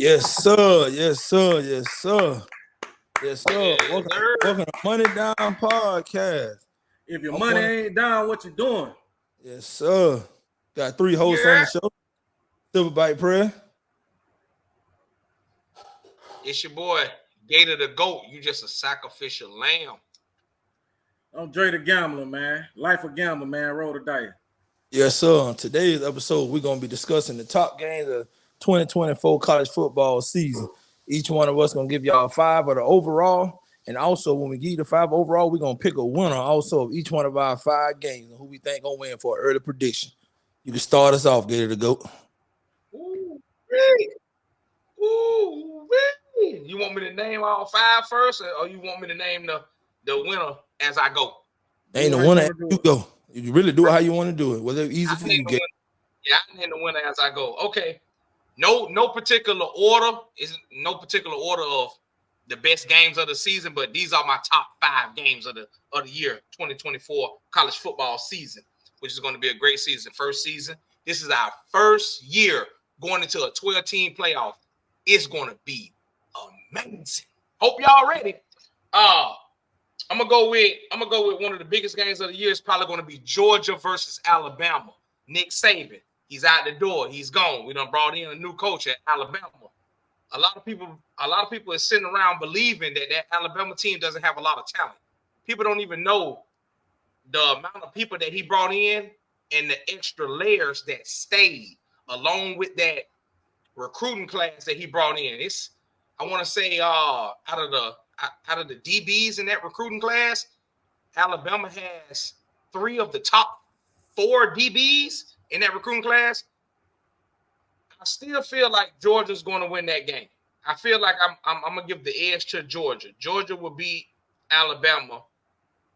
Yes, sir. Yes, sir. Yes, sir. Yes, sir. Welcome to Money Down Podcast. If your I'm money one. ain't down, what you doing? Yes, sir. Got 3 hosts on the show. Silverback Prayer. It's your boy, Gator the GOAT. You just a sacrificial lamb. I'm Dre the Gambler, man. Life of gambler, man. Roll the dice. Yes, sir. On today's episode, we're going to be discussing the top games of 2024 college football season. Each one of us going to give y'all 5 of the overall. And also, when we give you the 5 overall, we're going to pick a winner also of each one of our 5 games and who we think going to win for an early prediction. You can start us off, Gator the GOAT. Ooh, you want me to name all 5 first, or you want me to name the winner as I go? Ain't the winner as you go. You really do it how you want to do it. Whether it's easy for you, Gator. Yeah, I name the winner as I go. Okay. No particular order. Is no particular order of the best games of the season, but these are my top 5 games of the year 2024 college football season, which is going to be a great season. First season. This is our first year going into a 12-team playoff. It's going to be amazing. Hope y'all ready. I'm gonna go with one of the biggest games of the year. It's probably going to be Georgia versus Alabama. Nick Saban. He's out the door. He's gone. We done brought in a new coach at Alabama. A lot of people are sitting around believing that Alabama team doesn't have a lot of talent. People don't even know the amount of people that he brought in and the extra layers that stayed along with that recruiting class that he brought in. I want to say out of the DBs in that recruiting class, Alabama has 3 of the top 4 DBs in that recruiting class. I still feel like Georgia's going to win that game. I feel like I'm gonna give the edge to Georgia. Georgia will beat Alabama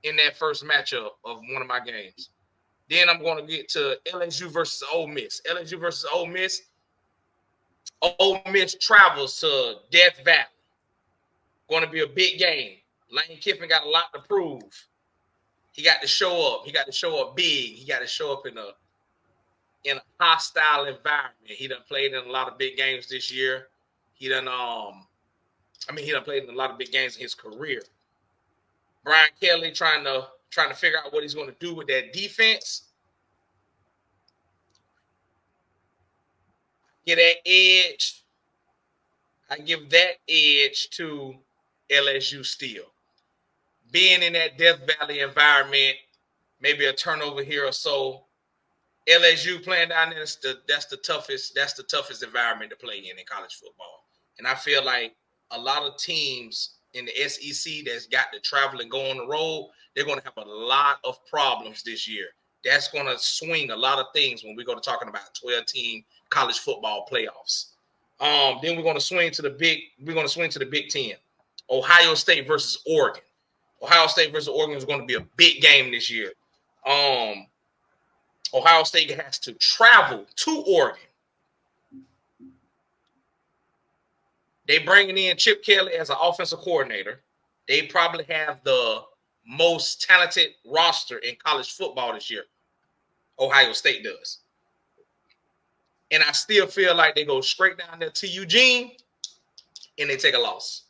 in that first matchup of one of my games. Then I'm going to get to LSU versus Ole Miss. LSU versus Ole Miss. Ole Miss travels to Death Valley. Going to be a big game. Lane Kiffin got a lot to prove. He got to show up. He got to show up big. He got to show up in a hostile environment. He done played in a lot of big games this year. He done played in a lot of big games in his career. Brian Kelly trying to figure out what he's going to do with that defense. Get that edge. I give that edge to LSU still. Being in that Death Valley environment, maybe a turnover here or so. LSU playing down there, that's the toughest environment to play in college football. And I feel like a lot of teams in the SEC that's got to travel and go on the road, they're going to have a lot of problems this year. That's going to swing a lot of things when we go to talking about 12-team college football playoffs. Then we're going to swing to the Big Ten. Ohio State versus Oregon. Ohio State versus Oregon is going to be a big game this year. Ohio State has to travel to Oregon. They bringing in Chip Kelly as an offensive coordinator. They probably have the most talented roster in college football this year. Ohio State does. And I still feel like they go straight down there to Eugene and they take a loss.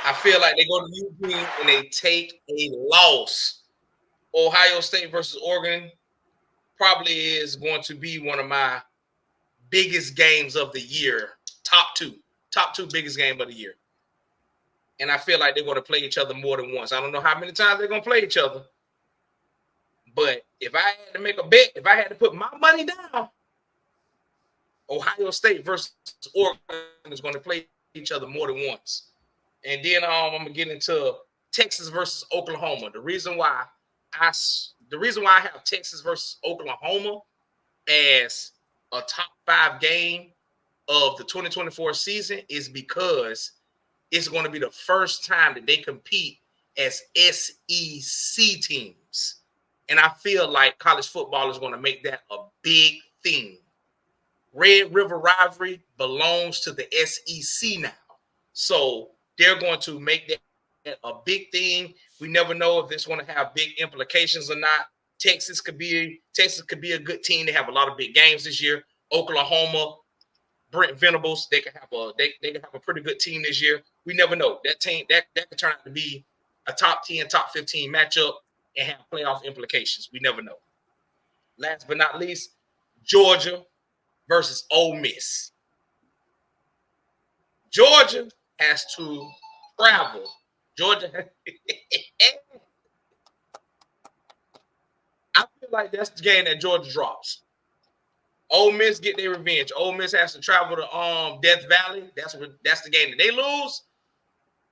I feel like they go to Eugene and they take a loss. Ohio State versus Oregon probably is going to be one of my biggest games of the year. Top two biggest game of the year. And I feel like they're going to play each other more than once. I don't know how many times they're going to play each other. But if I had to make a bet, if I had to put my money down, Ohio State versus Oregon is going to play each other more than once. And then I'm going to get into Texas versus Oklahoma. The reason why I have Texas versus Oklahoma as a top 5 game of the 2024 season is because it's going to be the first time that they compete as SEC teams. And I feel like college football is going to make that a big thing. Red River rivalry belongs to the SEC now. So they're going to make that a big thing. We never know if it's going to have big implications or not. Texas could be a good team. They have a lot of big games this year. Oklahoma, Brent Venables. They can have a pretty good team this year. We never know. That team that could turn out to be a top 10, top 15 matchup and have playoff implications. We never know. Last but not least, Georgia versus Ole Miss. Georgia has to travel. Georgia. I feel like that's the game that Georgia drops. Ole Miss get their revenge. Ole Miss has to travel to Death Valley. That's the game that they lose,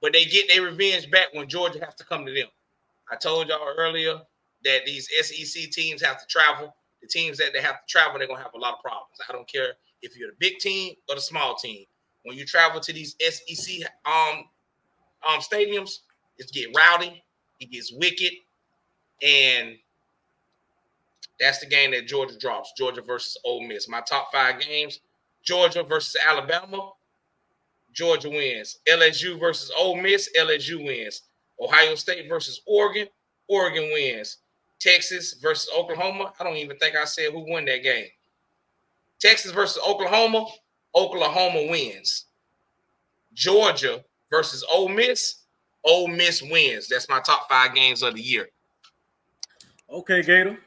but they get their revenge back when Georgia has to come to them. I told y'all earlier that these SEC teams have to travel. The teams that they have to travel, they're gonna have a lot of problems. I don't care if you're the big team or the small team. When you travel to these SEC stadiums, it gets rowdy, it gets wicked, and that's the game that Georgia drops. Georgia versus Ole Miss. My top 5 games: Georgia versus Alabama. Georgia wins. LSU versus Ole Miss. LSU wins. Ohio State versus Oregon. Oregon wins. Texas versus Oklahoma. I don't even think I said who won that game. Texas versus Oklahoma. Oklahoma wins. Georgia versus Ole Miss. Ole Miss wins. That's my top 5 games of the year. Okay, Gator.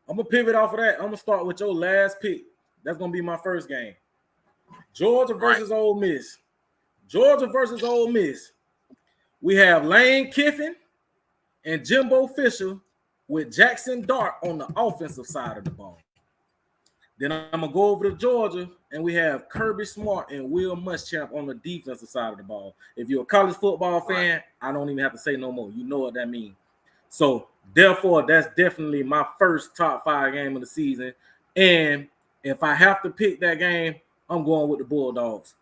I'm going to pivot off of that. I'm going to start with your last pick. That's going to be my first game. Georgia versus Ole Miss. Georgia versus Ole Miss. We have Lane Kiffin and Jimbo Fisher with Jackson Dart on the offensive side of the ball. Then I'm going to go over to Georgia, and we have Kirby Smart and Will Muschamp on the defensive side of the ball. If you're a college football fan, I don't even have to say no more. You know what that means. So, therefore, that's definitely my first top 5 game of the season. And if I have to pick that game, I'm going with the Bulldogs.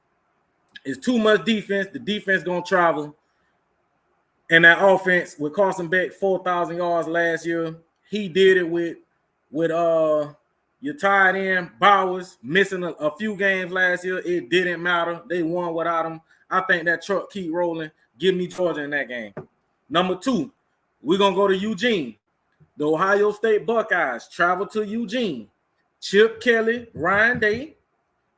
It's too much defense. The defense going to travel. And that offense with Carson Beck, 4,000 yards last year. He did it with your tight end Bowers missing a few games last year. It didn't matter. They won without him. I think that truck keep rolling. Give me Georgia in that game. Number 2, we're going to go to Eugene. The Ohio State Buckeyes travel to Eugene. Chip Kelly, Ryan Day,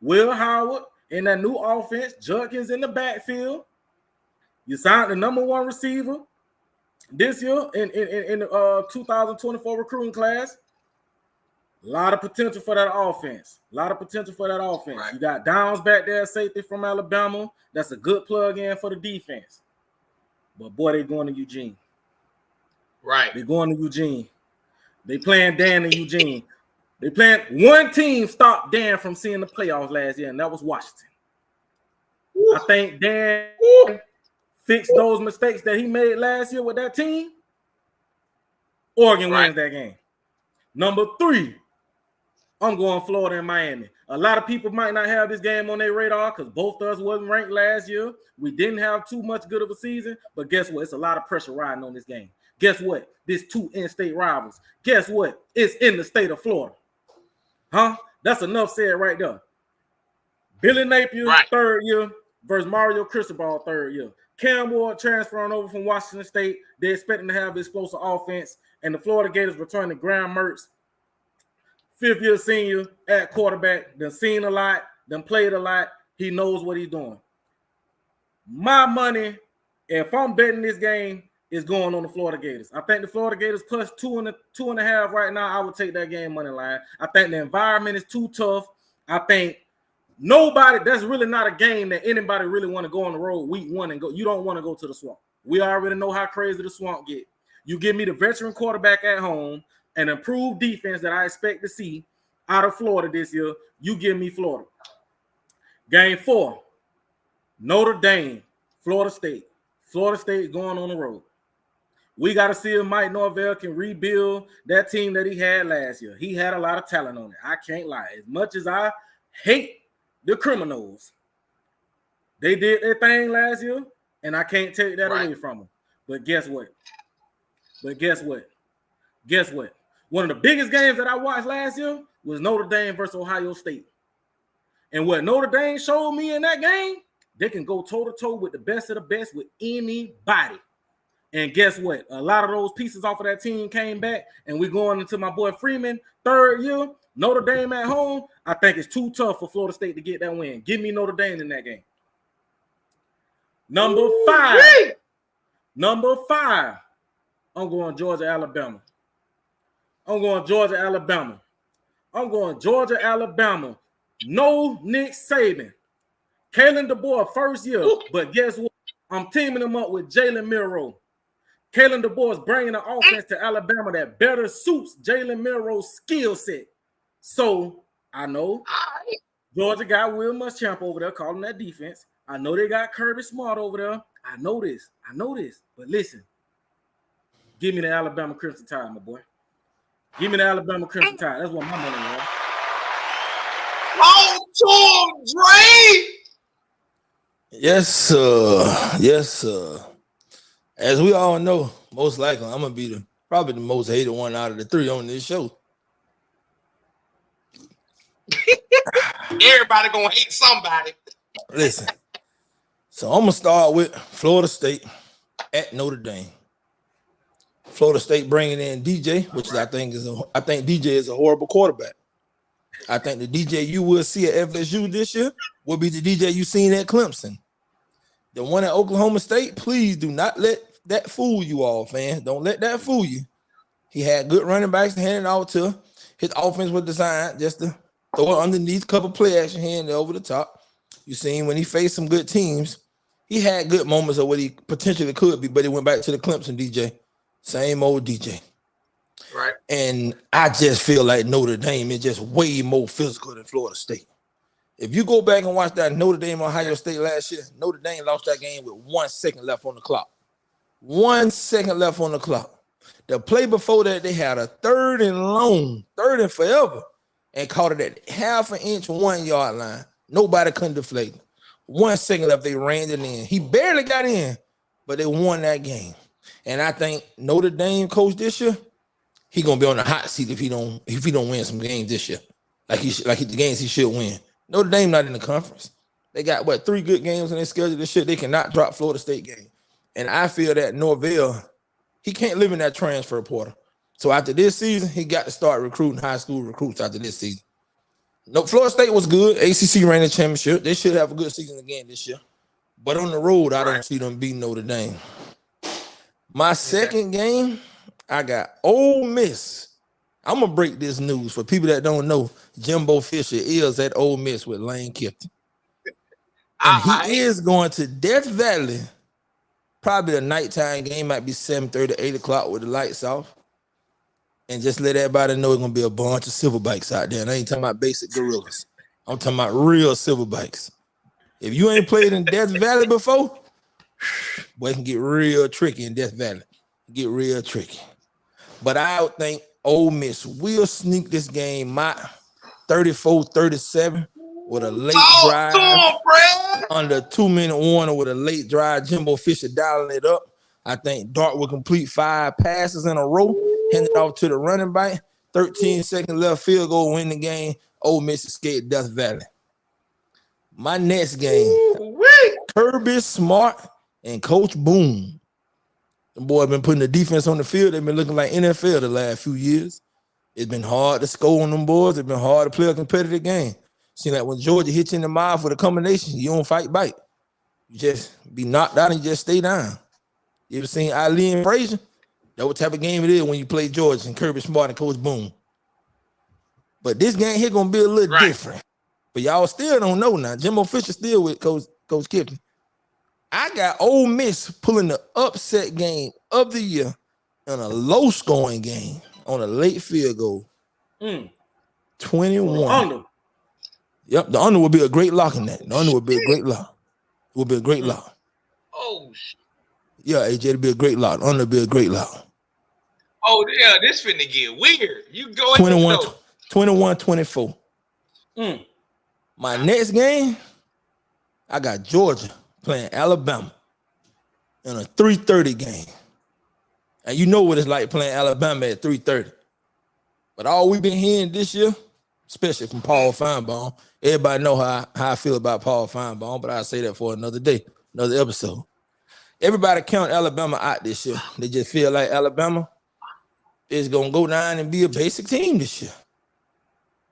Will Howard in that new offense. Judkins in the backfield. You signed the number 1 receiver this year in the 2024 recruiting class. A lot of potential for that offense. Right. You got Downs back there, safety from Alabama. That's a good plug-in for the defense. But, boy, they're going to Eugene. Right. They're going to Eugene. They playing Dan in Eugene. They playing one team stopped Dan from seeing the playoffs last year, and that was Washington. I think Dan fixed those mistakes that he made last year with that team. Oregon wins that game. Number 3, I'm going Florida and Miami. A lot of people might not have this game on their radar because both of us wasn't ranked last year. We didn't have too much good of a season, but guess what? It's a lot of pressure riding on this game. Guess what? This 2 in-state rivals. Guess what? It's in the state of Florida. Huh? That's enough said right there. Billy Napier, 3rd year, versus Mario Cristobal, 3rd year. Cam Ward transferring over from Washington State. They're expecting to have explosive offense. And the Florida Gators returning Graham Mertz, 5th-year senior at quarterback. Done seen a lot. Done played a lot. He knows what he's doing. My money, if I'm betting this game, is going on the Florida Gators. I think the Florida Gators plus 2.5 right now. I would take that game money line. I think the environment is too tough. I think that's really not a game that anybody really want to go on the road week 1 and go. You don't want to go to the swamp. We already know how crazy the swamp get. You give me the veteran quarterback at home, an improved defense that I expect to see out of Florida this year. You give me Florida. Game 4, Notre Dame, Florida State. Florida State going on the road. We got to see if Mike Norvell can rebuild that team that he had last year. He had a lot of talent on it. I can't lie. As much as I hate the Criminals, they did their thing last year, and I can't take that away from them. But guess what? One of the biggest games that I watched last year was Notre Dame versus Ohio State. And what Notre Dame showed me in that game, they can go toe-to-toe with the best of the best with anybody. And guess what? A lot of those pieces off of that team came back, and we're going into my boy Freeman, 3rd year. Notre Dame at home, I think it's too tough for Florida State to get that win. Give me Notre Dame in that game. Number five, I'm going Georgia, Alabama. I'm going Georgia, Alabama. No Nick Saban. Kalen DeBoer first year, but guess what? I'm teaming him up with Jalen Milroe. Kalen DeBoer is bringing an offense to Alabama that better suits Jalen Milroe's skill set. So I know Georgia got Will Muschamp over there calling that defense. I know they got Kirby Smart over there. I know this. But listen, give me the Alabama Crimson Tide, my boy. Give me the Alabama Crimson Tide. That's what my money is. Oh, Dre! Yes, sir. As we all know, most likely I'm gonna be probably the most hated one out of the three on this show. Everybody gonna hate somebody. Listen, so I'm gonna start with Florida State at Notre Dame. Florida State bringing in DJ, which I think DJ is a horrible quarterback. I think the DJ you will see at FSU this year will be the DJ you seen at Clemson. The one at Oklahoma State, please do not let that fool you all, fans. Don't let that fool you. He had good running backs to hand it out to. His offense was designed just to throw it underneath, a couple play action, hand it over the top. You seen when he faced some good teams, he had good moments of what he potentially could be, but he went back to the Clemson DJ. Same old DJ. Right. And I just feel like Notre Dame is just way more physical than Florida State. If you go back and watch that Notre Dame Ohio State last year, Notre Dame lost that game with 1 second left on the clock. 1 second left on the clock. The play before that, they had a third and forever, and caught it at half an inch, 1 yard line. Nobody couldn't deflate. 1 second left, they ran it in. He barely got in, but they won that game. And I think Notre Dame coach this year, he gonna be on the hot seat if he don't win some games this year, like the games he should win. Notre Dame not in the conference. They got 3 good games in their schedule this year. They cannot drop Florida State game. And I feel that Norvell, he can't live in that transfer portal. So after this season, he got to start recruiting high school recruits after this season. No, Florida State was good. ACC ran the championship. They should have a good season again this year. But on the road, I don't see them beating Notre Dame. My second game, I got Ole Miss. I'm going to break this news for people that don't know. Jimbo Fisher is at Ole Miss with Lane Kiffin. And he is going to Death Valley. Probably a nighttime game, might be 7:30, 8 o'clock with the lights off. And just let everybody know it's going to be a bunch of silver bikes out there. And I ain't talking about basic gorillas. I'm talking about real silver bikes. If you ain't played in Death Valley before, boy, it can get real tricky in Death Valley. Get real tricky. But I would think Ole Miss will sneak this game, my 34-37 with a late drive. Under 2-minute warning with a late drive. Jimbo Fisher dialing it up. I think Dart will complete 5 passes in a row, hand it off to the running back. 13 seconds left, field goal, win the game. Ole Miss escaped Death Valley. My next game, Kirby Smart and Coach Boone. The boy have been putting the defense on the field. They've been looking like NFL the last few years. It's been hard to score on them boys. It's been hard to play a competitive game. Seems like when Georgia hits you in the mouth with a combination, you don't fight back. You just be knocked out and you just stay down. You ever seen Ali and Frazier? That's what type of game it is when you play Georgia and Kirby Smart and Coach Boone. But this game here gonna be a little different. But y'all still don't know now. Jimbo Fisher still with Coach Kiffin. I got Ole Miss pulling the upset game of the year in a low-scoring game on a late field goal. 21. Under. Yep, the under will be a great lock in that. The under will be a great lock. It will be a great lock. Oh, shit. Yeah, AJ, it'll be a great lock. The under will be a great lock. Oh, yeah, this finna get weird. You go ahead. 21-24. My next game, I got Georgia playing Alabama in a 3:30 game. And you know what it's like playing Alabama at 3:30. But all we've been hearing this year, especially from Paul Feinbaum, everybody know how I feel about Paul Feinbaum, but I'll say that for another day, another episode. Everybody count Alabama out this year. They just feel like Alabama is going to go down and be a basic team this year.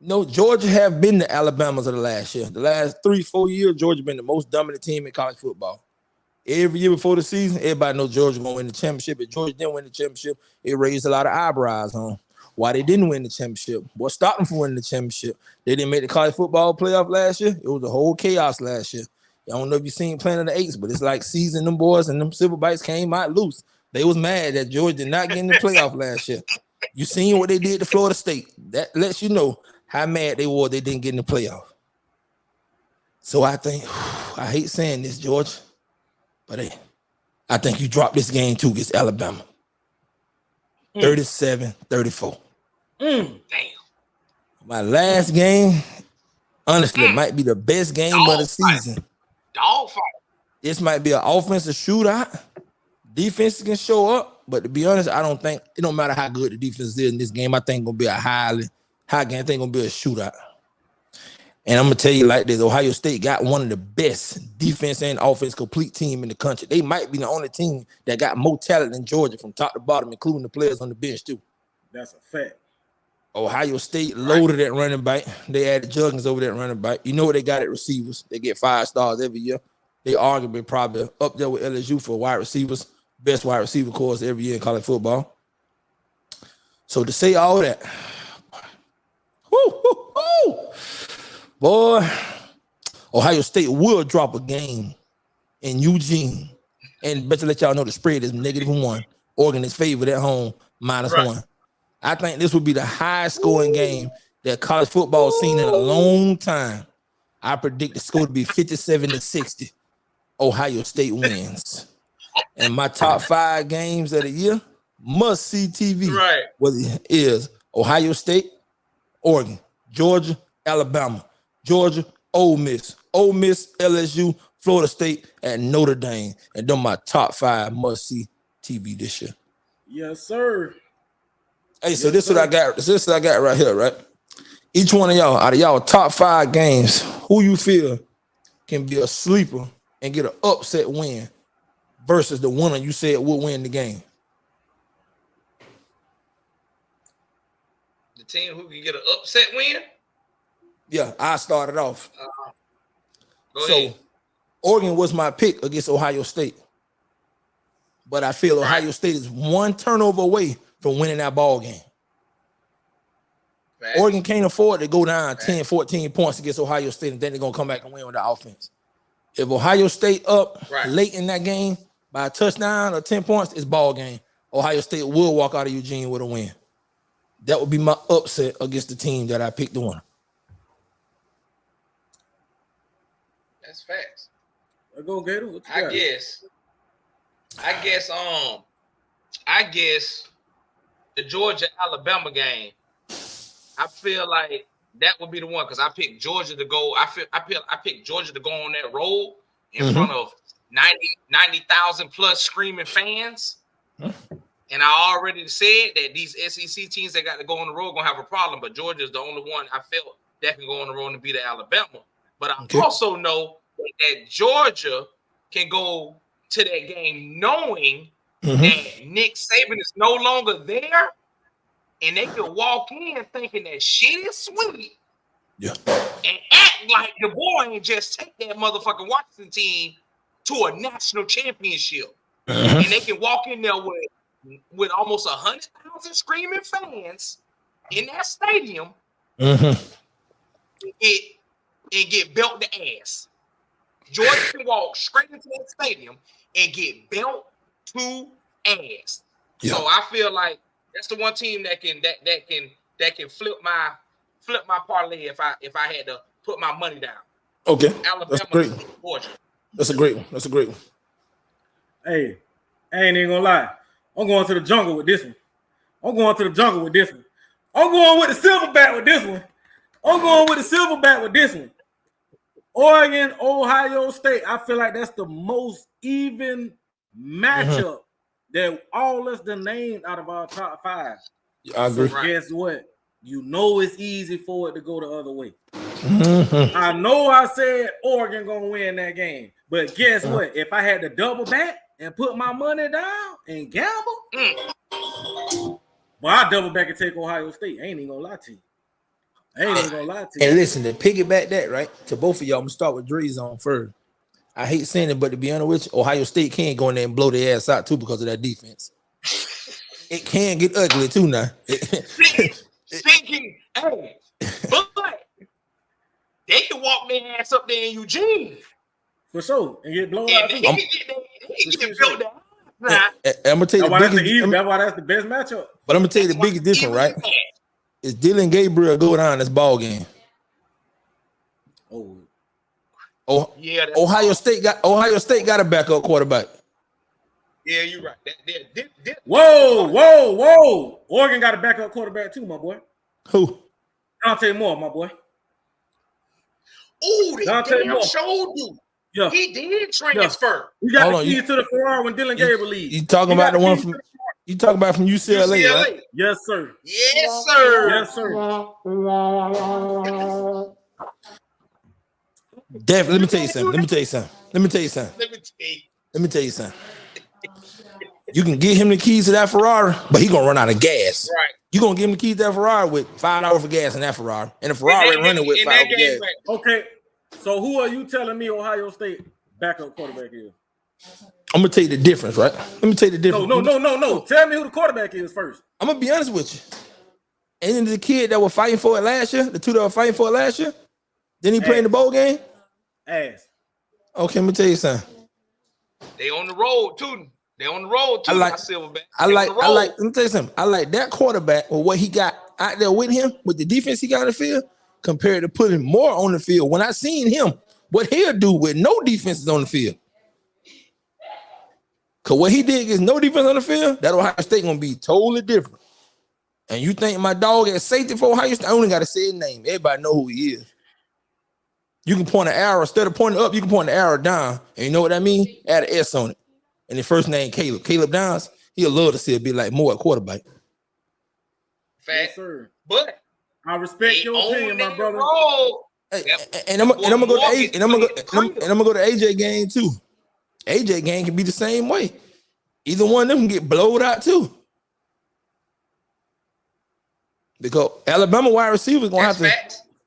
No, Georgia have been the Alabamas of the last year. The last 3-4 years, Georgia been the most dominant team in college football. Every year before the season, everybody knows Georgia gonna win the championship. If Georgia didn't win the championship, it raised a lot of eyebrows on why they didn't win the championship. What stopped them from winning the championship? They didn't make the college football playoff last year. It was a whole chaos last year. I don't know if you seen Planet of the Apes, but it's like season them boys and them civil bites came out loose. They was mad that Georgia did not get in the playoff last year. You seen what they did to Florida State. That lets you know how mad they were they didn't get in the playoff. So I think, I hate saying this, Georgia, but hey, I think you dropped this game too against Alabama. 37-34. Damn. My last game, honestly, might be the best game of the season. Dog fight. This might be an offensive shootout. Defense can show up, but to be honest, I don't think it don't matter how good the defense is in this game. I think it's gonna be a high game. I think it's gonna be a shootout. And I'm gonna tell you like this: Ohio State got one of the best defense and offense complete team in the country. They might be the only team that got more talent than Georgia from top to bottom, including the players on the bench too. That's a fact. Ohio State loaded at running back. They added Juggins over there at running back. You know what they got at receivers? They get 5 stars every year. They arguably probably up there with LSU for wide receivers, best wide receiver course every year in college football. So to say all that, boy, Ohio State will drop a game in Eugene. And better let y'all know the spread is -1. Oregon is favored at home, -1. I think this will be the highest scoring game that college football has seen in a long time. I predict the score to be 57-60. Ohio State wins. And my top 5 games of the year, must-see TV. Right. What it is Ohio State, Oregon, Georgia, Alabama, Georgia, Ole Miss, LSU, Florida State, and Notre Dame. And they're my top 5 must-see TV this year. Yes, sir. Hey, so this is what I got. This is what I got right here, right? Each one of y'all, out of y'all top 5 games, who you feel can be a sleeper and get an upset win versus the winner you said will win the game? The team who can get an upset win? Yeah, I started off. Go ahead. Oregon was my pick against Ohio State. But I feel Ohio State is 1 turnover away from winning that ball game. Right. Oregon can't afford to go down 10, 14 points against Ohio State and then they're going to come back and win with the offense. If Ohio State up late in that game by a touchdown or 10 points, it's ball game. Ohio State will walk out of Eugene with a win. That would be my upset against the team that I picked to win. That's facts. Let's go, Gator. What you I got? guess the Georgia-Alabama game, I feel like that would be the one because I picked Georgia to go. I picked Georgia to go on that road in front of 90,000 plus screaming fans. And I already said that these SEC teams that got to go on the road gonna have a problem, but Georgia is the only one I felt that can go on the road and beat Alabama. But I also know that Georgia can go to that game knowing that Nick Saban is no longer there, and they can walk in thinking that shit is sweet, and act like the boy ain't just take that motherfucking Washington team to a national championship, and they can walk in there with almost 100,000 screaming fans in that stadium, and get belt the ass. Georgia can walk straight into that stadium and get belt to ass. Yeah. So I feel like that's the one team that can flip my parlay if I had to put my money down. Okay, Alabama, that's great. Georgia. That's a great one. Hey, I ain't even gonna lie. I'm going to the jungle with this one. I'm going with the silverback with this one. Oregon, Ohio State. I feel like that's the most even matchup that all us the named out of our top 5. I agree. So guess what? You know it's easy for it to go the other way. I know I said Oregon gonna win that game, but guess what? If I had to double back and put my money down and gamble, well, I double back and take Ohio State. I ain't even gonna lie to you. I ain't even gonna lie to you. And listen, to piggyback that, right, to both of y'all, I'm going to start with Dre Zone first. I hate saying it, but to be honest with you, Ohio State can go in there and blow their ass out, too, because of that defense. It can get ugly, too, now. Speaking, hey, but they can walk their ass up there in Eugene. For sure. And get blown And out, they too. can get built down. Nah. I'm going to tell you that's why that's the best matchup. But I'm going to tell you the biggest difference, right? Is Dylan Gabriel go down this ball game. Oh, yeah. Ohio State got a backup quarterback. Yeah, you're right. Whoa. Oregon got a backup quarterback too, my boy. Who? Dante Moore, my boy. Oh, they Dante damn Moore. showed you. Yeah. He did transfer. You got the keys to the Ferrari when Dylan Gabriel leaves. You talking about the one from UCLA, right? Yes, sir. Yes, sir. Yes, sir. Definitely. Let me tell you something. You can get him the keys to that Ferrari, but he gonna run out of gas. Right. You gonna give him the keys to that Ferrari with $5 for gas in that Ferrari, and the Ferrari ain't running with $5 for gas. Okay. So who are you telling me Ohio State backup quarterback is? I'm gonna tell you the difference, right? Let me tell you the difference. No. Tell me who the quarterback is first. I'm gonna be honest with you. And then the kid that was fighting for it last year, the two that were fighting for it last year, then he played in the bowl game. Ass. Okay, let me tell you something. They on the road too. Let me tell you something. I like that quarterback or what he got out there with him, with the defense he got in the field, compared to putting more on the field. When I seen him, what he'll do with no defenses on the field. Because what he did against no defense on the field, that Ohio State gonna be totally different. And you think my dog at safety for Ohio State, I only gotta say his name. Everybody know who he is. You can point an arrow, instead of pointing up, you can point the arrow down. And you know what I mean? Add an S on it. And his first name, Caleb. Caleb Downs, he'll love to see it be like more at quarterback. Yes, sir. But I respect your opinion, my brother. Hey, and I'm gonna go to AJ game too. AJ game can be the same way. Either one of them can get blowed out too. Because Alabama wide receivers gonna have to.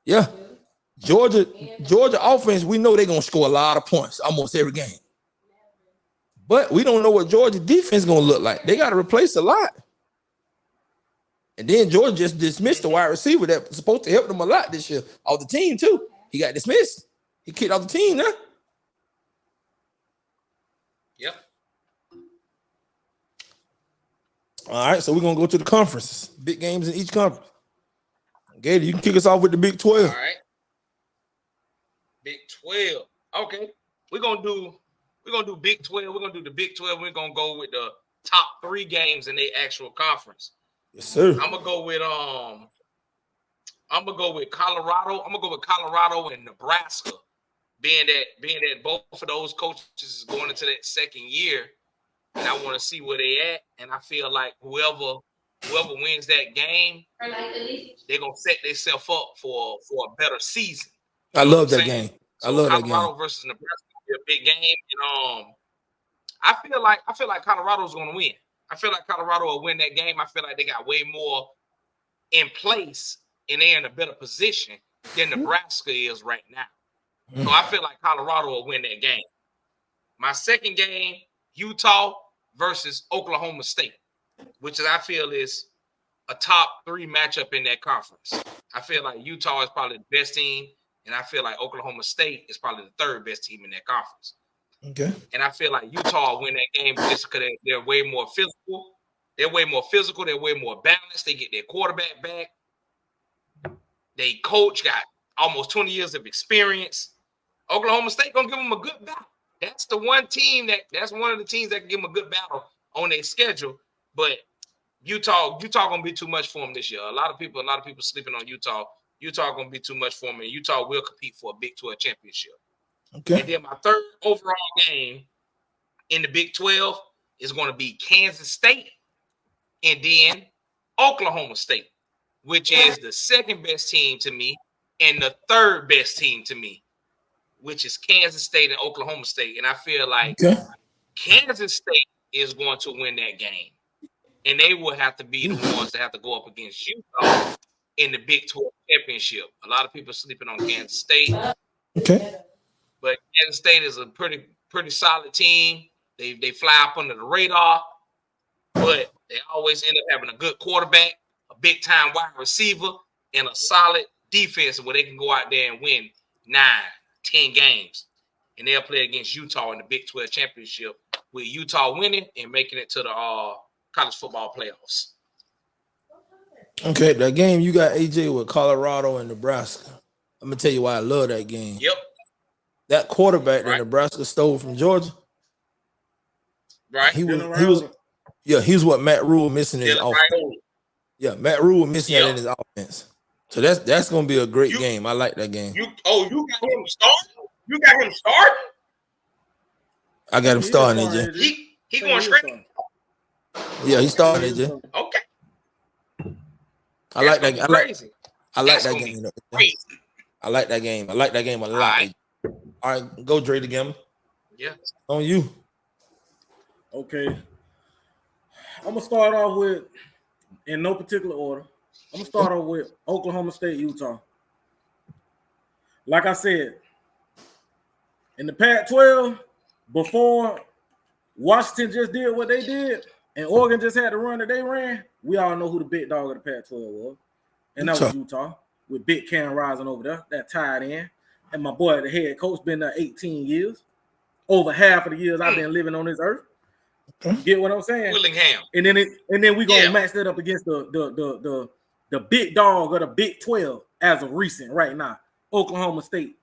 Yeah. Georgia offense, we know they're gonna score a lot of points almost every game. But we don't know what Georgia defense is gonna look like. They gotta replace a lot. And then Georgia just dismissed the wide receiver that was supposed to help them a lot this year off the team too. He got dismissed. He kicked off the team now. Yep. All right, so we're gonna go to the conferences. Big games in each conference. Gator, you can kick us off with the Big 12. All right. Big 12. Okay. We're gonna do Big 12. We're gonna do the Big 12. We're gonna go with the top 3 games in their actual conference. Yes, sir. I'm gonna go with Colorado. I'm gonna go with Colorado and Nebraska, being that both of those coaches is going into that second year, and I want to see where they at. And I feel like whoever wins that game, they're gonna set themselves up for a better season. I love that game. I love that game. Colorado versus Nebraska will be a big game, and I feel like Colorado's gonna win. I feel like Colorado will win that game. I feel like they got way more in place and they're in a better position than Nebraska is right now. So I feel like Colorado will win that game. My second game, Utah versus Oklahoma State, which I feel is a top 3 matchup in that conference. I feel like Utah is probably the best team, and I feel like Oklahoma State is probably the 3rd best team in that conference. Okay. And I feel like Utah will win that game just because they're way more physical. They're way more balanced. They get their quarterback back. They coach got almost 20 years of experience. Oklahoma State gonna give them a good battle. That's the one team that's one of the teams that can give them a good battle on their schedule. But Utah gonna be too much for them this year. A lot of people sleeping on Utah. Utah gonna be too much for them, and Utah will compete for a Big 12 championship. Okay. And then my 3rd overall game in the Big 12 is going to be Kansas State and then Oklahoma State, which is the 2nd best team to me and the 3rd best team to me, which is Kansas State and Oklahoma State. And I feel like Kansas State is going to win that game. And they will have to be the ones that have to go up against Utah in the Big 12 championship. A lot of people sleeping on Kansas State. Okay. But Kansas State is a pretty solid team. They fly up under the radar, but they always end up having a good quarterback, a big-time wide receiver, and a solid defense where they can go out there and win 9, 10 games. And they'll play against Utah in the Big 12 championship, with Utah winning and making it to the college football playoffs. Okay, that game you got AJ with Colorado and Nebraska. I'm gonna tell you why I love that game. Yep. That quarterback that Nebraska stole from Georgia. Right. He was what Matt Rule missing in his offense. Yeah, Matt Rule missing that in his offense. So that's gonna be a great game. I like that game. You got him starting? You got him starting? I got him starting, AJ. He going straight? Yeah, he's starting, AJ. Okay. I like that. I like that game. Crazy. I like that game. I like that game a lot. All right, go Dre again. Yeah. On you. Okay. I'm gonna start off with, in no particular order, I'm gonna start off with Oklahoma State, Utah. Like I said, in the Pac-12, before Washington just did what they did, and Oregon just had the run that they ran, we all know who the big dog of the Pac-12 was. And that was Utah, with Big Cam Rising over there, that tied in. And my boy, the head coach, been there 18 years. Over half of the years I've been living on this earth. Get what I'm saying? Willingham. And then we gonna match that up against the big dog of the Big 12 as of recent right now. Oklahoma State,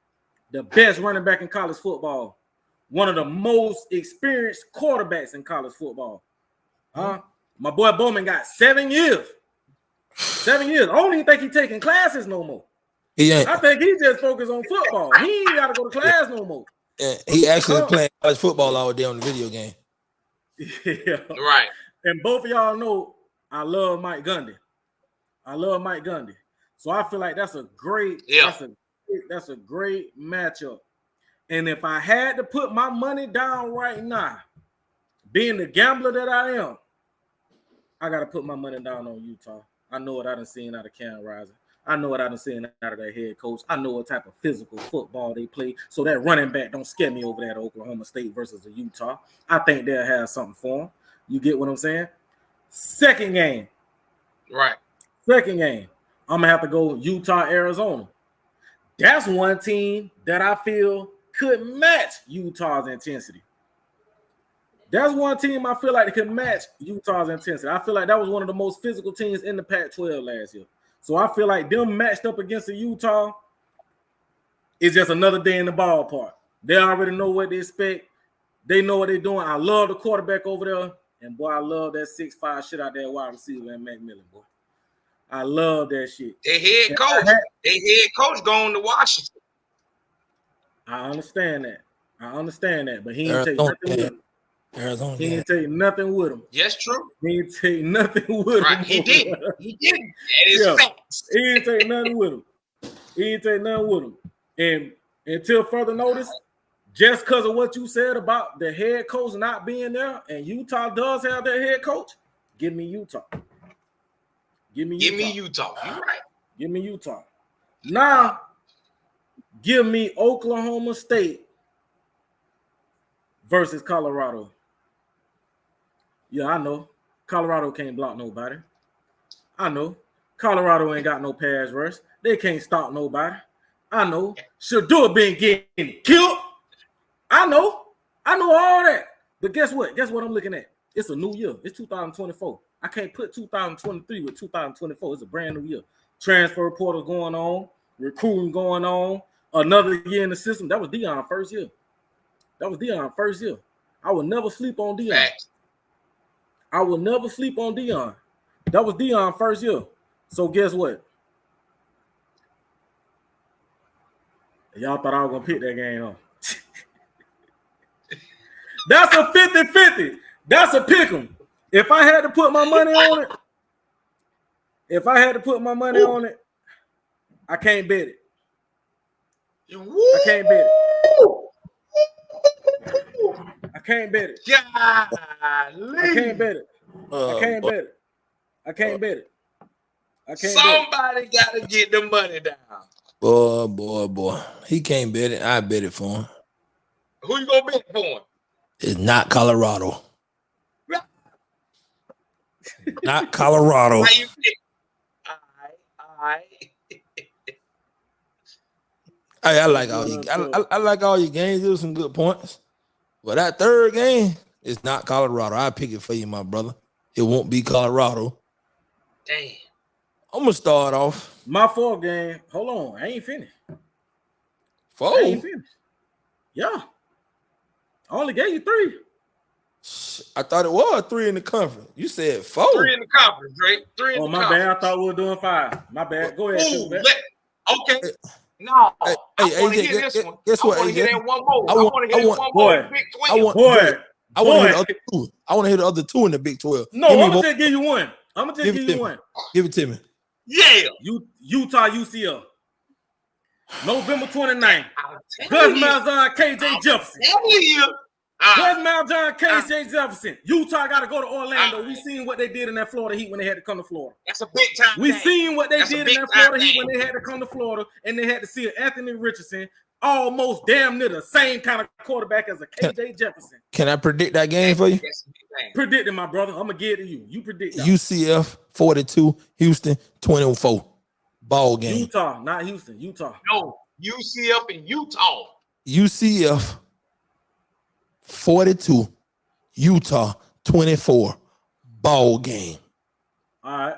the best running back in college football, one of the most experienced quarterbacks in college football. My boy Bowman got 7 years. 7 years. I don't even think he's taking classes no more. He ain't. I think he just focused on football. He ain't got to go to class no more. He actually playing college football all day on the video game. Yeah. Right. And both of y'all know I love Mike Gundy. So I feel like that's a great that's a great matchup. And if I had to put my money down right now, being the gambler that I am, I got to put my money down on Utah. I know what I done seen out of Cam Rising. I know what I done seen out of that head coach. I know what type of physical football they play. So that running back don't scare me over there at Oklahoma State versus the Utah. I think they'll have something for them. You get what I'm saying? Second game. Right. I'm going to have to go Utah, Arizona. That's one team that I feel could match Utah's intensity. That's one team I feel like they could match Utah's intensity. I feel like that was one of the most physical teams in the Pac-12 last year. So I feel like them matched up against the Utah is just another day in the ballpark. They already know what they expect. They know what they're doing. I love the quarterback over there. And, boy, I love that 6'5" shit out there wide receiver and McMillan, boy. I love that shit. Their head coach going to Washington. I understand that. But he ain't take nothing with him. Arizona. He ain't take nothing with him. Yes, true. He ain't take nothing with him. He didn't. That is facts. He ain't take nothing with him. And until further notice, just because of what you said about the head coach not being there, and Utah does have their head coach, give me Utah. Give me Utah. You're right. Give me Utah. Now, give me Oklahoma State versus Colorado. Yeah, I know. Colorado can't block nobody. I know. Colorado ain't got no pass rush. They can't stop nobody. I know. Shador been getting killed. I know all that. But guess what? Guess what I'm looking at? It's a new year. It's 2024. I can't put 2023 with 2024. It's a brand new year. Transfer portal going on. Recruiting going on. Another year in the system. That was Deion's first year. I will never sleep on Deion. Facts. That was Deion's first year. So guess what? Y'all thought I was going to pick that game up. That's a 50-50. That's a pick 'em. If I had to put my money on it, I can't bet it. I can't bet it. I can't. Somebody got to get the money down. Boy. He can't bet it. I bet it for him. Who you gonna bet for him? It's not Colorado. Not Colorado. Why you think? All right. I like all you. I like all your games. There was some good points, but that third game is not Colorado. I pick it for you, my brother. It won't be Colorado. Damn. I'm gonna start off. My fourth game. Hold on, I ain't finished. Four. I ain't finished. Yeah, I only gave you 3. I thought it was 3 in the conference. You said 4. 3 in the conference, Drake. 3 in the conference. Oh, my bad. I thought we were doing 5. My bad. Go ahead. Ooh, okay. No, Hey, I want to AJ, hear this one. Guess I what, want to AJ? hear that one more. I want to hear that one more. Big 12. I want to hear the other 2. I want to hear the other 2 in the Big 12. No, I'm gonna just give you one. I'm gonna just give you one. Give it to me. Yeah. Utah UCL. November 29th. Gus Malzahn, KJ Jefferson. Gus Malzahn, KJ Jefferson. Utah got to go to Orlando. We seen what they did in that Florida Heat when they had to come to Florida. That's a big time. We seen what they did in that Florida Heat when they had to come to Florida, and they had to see Anthony Richardson, almost damn near the same kind of quarterback as a KJ Jefferson. Can I predict that game for you? Predict it, my brother. I'm gonna give it to you. You predict that. UCF 42, Houston 24. Ball game. Utah, not Houston. Utah. No, UCF and Utah. UCF 42, Utah 24. Ball game. All right.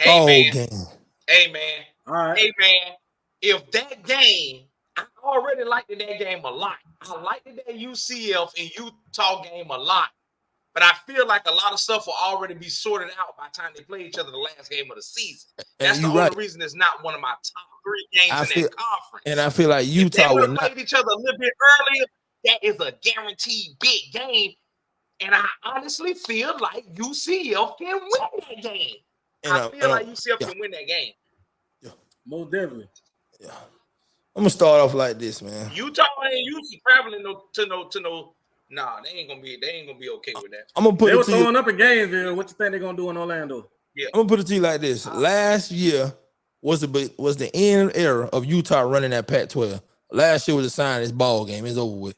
Ball Hey, man. game. Hey, man. All right. Hey, man. If that game, I already liked that game a lot. I liked that UCF and Utah game a lot. But I feel like a lot of stuff will already be sorted out by the time they play each other the last game of the season. That's the only reason it's not one of my top 3 games in that conference. And I feel like Utah would have not played each other a little bit earlier. That is a guaranteed big game. And I honestly feel like UCF can win that game. I feel like UCF can win that game. Yeah. Most definitely. Yeah. I'm gonna start off like this, man. Utah ain't used to traveling to no. Nah, they ain't gonna be okay with that. I'm gonna put they it were to throwing you. up in Gainesville. What you think they're gonna do in Orlando? Yeah. I'm gonna put it to you like this. Last year was the end era of Utah running that Pac-12. Last year was a sign of this ball game. It's over with.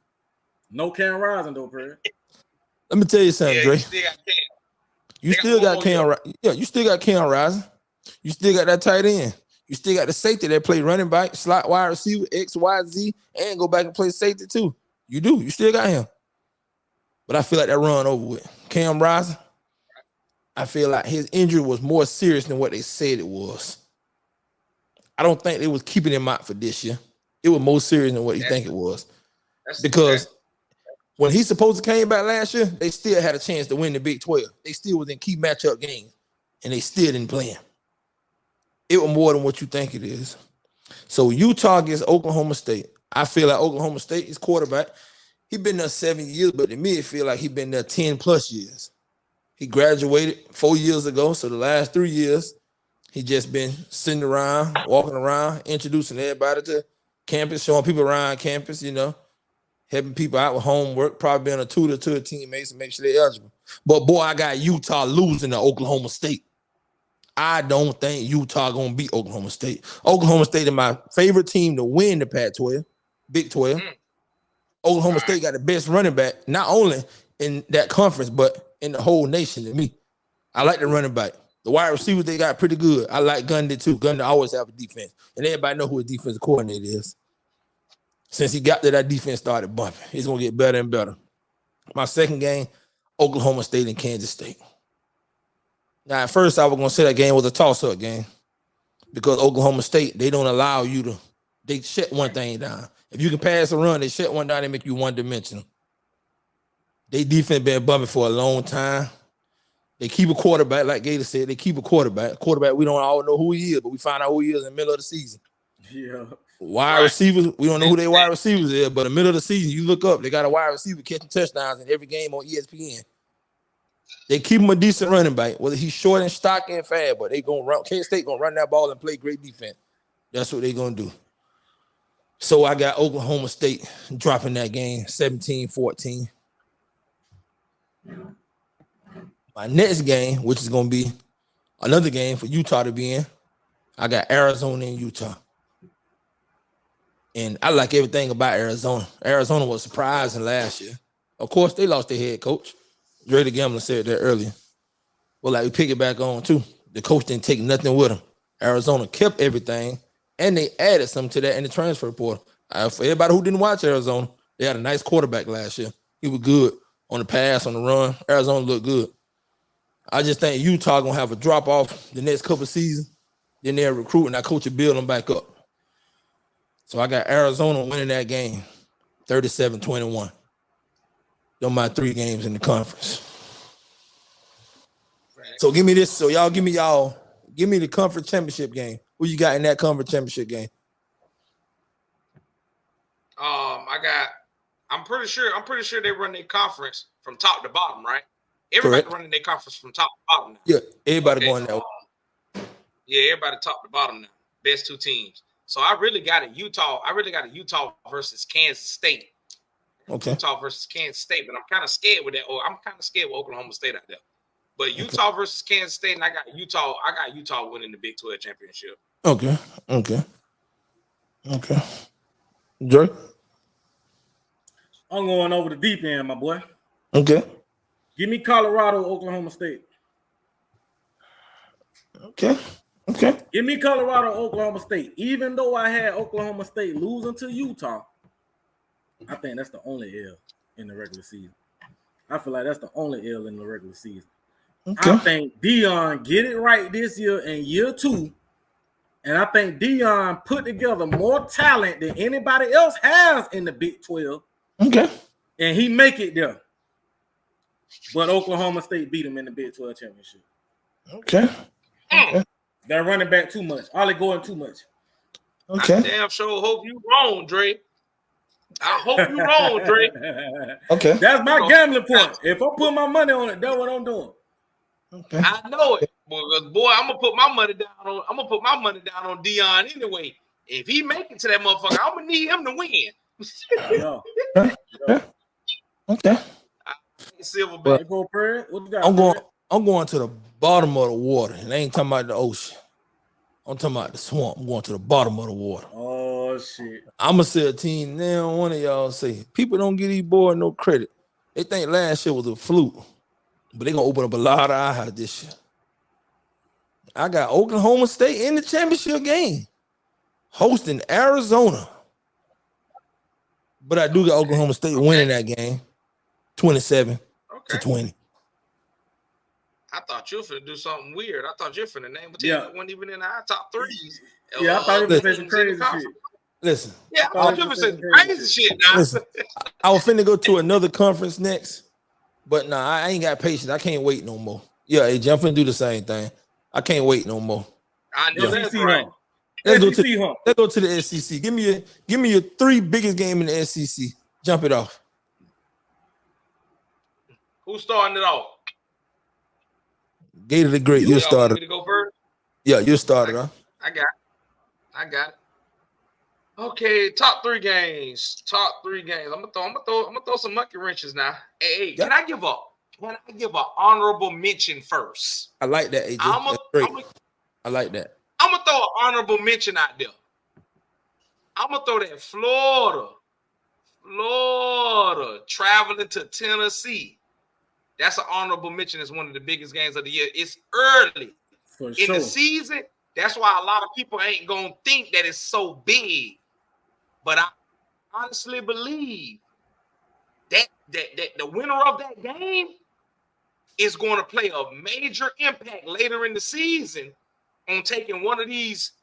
No Cam Rising though, Perry. Let me tell you something, Dre. You still got Cam. You still got Cam Rising. You still got that tight end. You still got the safety that play running back, slot wide receiver, X, Y, Z, and go back and play safety too. You do. You still got him. But I feel like that run over with. Cam Rising, I feel like his injury was more serious than what they said it was. I don't think they was keeping him out for this year. It was more serious than what you think it was. Because when he supposed to came back last year, they still had a chance to win the Big 12. They still was in key matchup games, and they still didn't play him. It was more than what you think it is. So Utah against Oklahoma State. I feel like Oklahoma State is quarterback. He been there 7 years, but to me, it feel like he been there 10 plus years. He graduated 4 years ago, so the last 3 years, he just been sitting around, walking around, introducing everybody to campus, showing people around campus, helping people out with homework, probably being a tutor to a teammates and make sure they're eligible. But boy, I got Utah losing to Oklahoma State. I don't think Utah gonna beat Oklahoma State. Oklahoma State is my favorite team to win the Pac-12, Big 12. Oklahoma State got the best running back, not only in that conference, but in the whole nation to me. I like the running back. The wide receivers, they got pretty good. I like Gundy too. Gundy always have a defense. And everybody know who his defensive coordinator is. Since he got there, that defense started bumping. He's going to get better and better. My second game, Oklahoma State and Kansas State. Now, at first, I was going to say that game was a toss-up game because Oklahoma State, they don't allow you to – they shut one thing down. If you can pass a run, they shut one down, they make you one-dimensional. They defense been bumping for a long time. They keep a quarterback, like Gator said. They keep a quarterback. Quarterback, we don't all know who he is, but we find out who he is in the middle of the season. Yeah. Wide receivers, we don't know who their wide receivers is, but in the middle of the season, you look up, they got a wide receiver catching touchdowns in every game on ESPN. They keep him a decent running back, whether he's short and stocky and fast, but they gonna run. Kansas State gonna run that ball and play great defense. That's what they gonna do. So I got Oklahoma State dropping that game 17-14. My next game, which is gonna be Another game for Utah to be in. I got Arizona and Utah. And I like everything about Arizona. Arizona was surprising last year. Of course, they lost their head coach. Dre the Gambler said that earlier. Well, like we pick it back on too. The coach didn't take nothing with him. Arizona kept everything, and they added something to that in the transfer portal. For everybody who didn't watch Arizona, they had a nice quarterback last year. He was good on the pass, on the run. Arizona looked good. I just think Utah gonna have a drop off the next couple of seasons. Then they're recruiting. That coach will build them back up. So I got Arizona winning that game, 37-21. They're my 3 games in the conference. So give me this. So y'all give me the conference championship game. Who you got in that conference championship game? I'm pretty sure they run their conference from top to bottom, right? Everybody running their conference from top to bottom now. Yeah, everybody going that way. Yeah, everybody top to bottom now. Best 2 teams. So I really got a Utah versus Kansas State. Okay. Utah versus Kansas State, but I'm kind of scared with that. I'm kind of scared with Oklahoma State out there. But Utah versus Kansas State, and I got Utah winning the Big 12 championship. Okay. Dre? I'm going over the deep end, my boy. Okay. Give me Colorado, Oklahoma State. Okay. Give me Colorado, Oklahoma State. Even though I had Oklahoma State losing to Utah, I think that's the only L in the regular season. I feel like that's the only L in the regular season. Okay. I think Deion get it right this year in year 2. And I think Deion put together more talent than anybody else has in the Big 12. Okay. And he make it there. But Oklahoma State beat him in the Big 12 championship. Okay. They're running back too much. Ollie going too much. Okay. I damn sure hope you wrong, Dre. I hope you wrong, Dre. Okay. That's my gambling point. If I put my money on it, that's what I'm doing. Okay. I know it. Boy, I'm gonna put my money down on Deion anyway. If he make it to that motherfucker, I'm gonna need him to win. Okay. Silverback. Go Prairie. What you got? I'm going to the bottom of the water, and I ain't talking about the ocean. I'm talking about the swamp. I'm going to the bottom of the water. Oh shit! I'm gonna say a team now. One of y'all say people don't give these boys no credit. They think last year was a fluke, but they gonna open up a lot of eyes this year. I got Oklahoma State in the championship game, hosting Arizona. But I do got Oklahoma State winning that game, 27-20. I thought you were finna do something weird. I thought you were finna name a team that wasn't even in our top 3s. Yeah, I thought you were saying some crazy shit. Listen. Yeah, I thought you were saying crazy shit now. Listen, I was finna go to another conference next, but nah, I ain't got patience. I can't wait no more. Yeah, AJ, I'm finna do the same thing. I can't wait no more. I know that's right. Let's go to the SEC. Give me your 3 biggest game in the SEC. Jump it off. Who's starting it off? Gator the Great. You started. Want me to go first? Yeah, you started. I got it. Okay, top 3 games. I'm gonna throw some monkey wrenches now. Hey, can I give an honorable mention first? I like that, AJ. I like that. I'm gonna throw an honorable mention out there. I'm gonna throw that Florida traveling to Tennessee. That's an honorable mention. It's one of the biggest games of the year. It's early in the season. That's why a lot of people ain't gonna think that it's so big. But I honestly believe that the winner of that game is going to play a major impact later in the season on taking one of these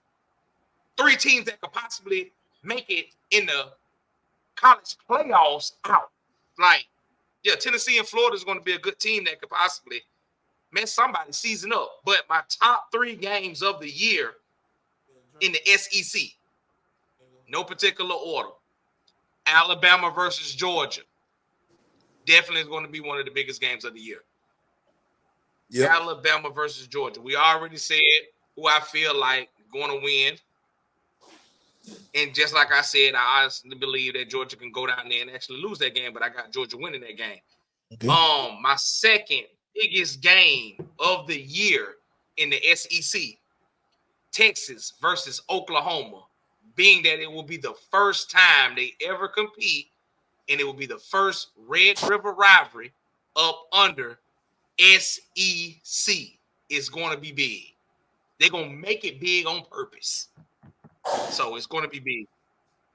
3 teams that could possibly make it in the college playoffs out. Like, yeah, Tennessee and Florida is going to be a good team that could possibly mess somebody's season up. But my top 3 games of the year in the SEC, no particular order. Alabama versus Georgia. Definitely is going to be one of the biggest games of the year. Yep. Alabama versus Georgia. We already said who I feel like going to win. And just like I said, I honestly believe that Georgia can go down there and actually lose that game, but I got Georgia winning that game. Okay. My second biggest game of the year in the SEC. Texas versus Oklahoma, being that it will be the first time they ever compete, and it will be the first Red River rivalry up under SEC. Is going to be big. They're going to make it big on purpose. So it's going to be big.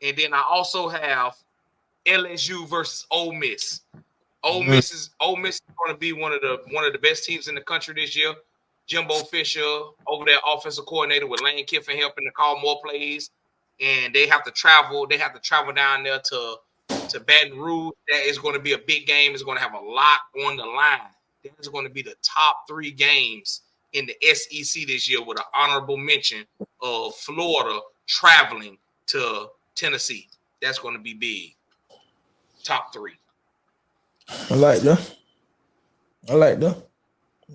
And then I also have LSU versus Ole Miss. Ole Miss is going to be one of the best teams in the country this year. Jimbo Fisher over there, offensive coordinator, with Lane Kiffin helping to call more plays, and they have to travel. They have to travel down there to Baton Rouge. That is going to be a big game. It's going to have a lot on the line. That is going to be the top 3 games in the SEC this year, with an honorable mention of Florida traveling to Tennessee. That's going to be big. Top 3. I like that.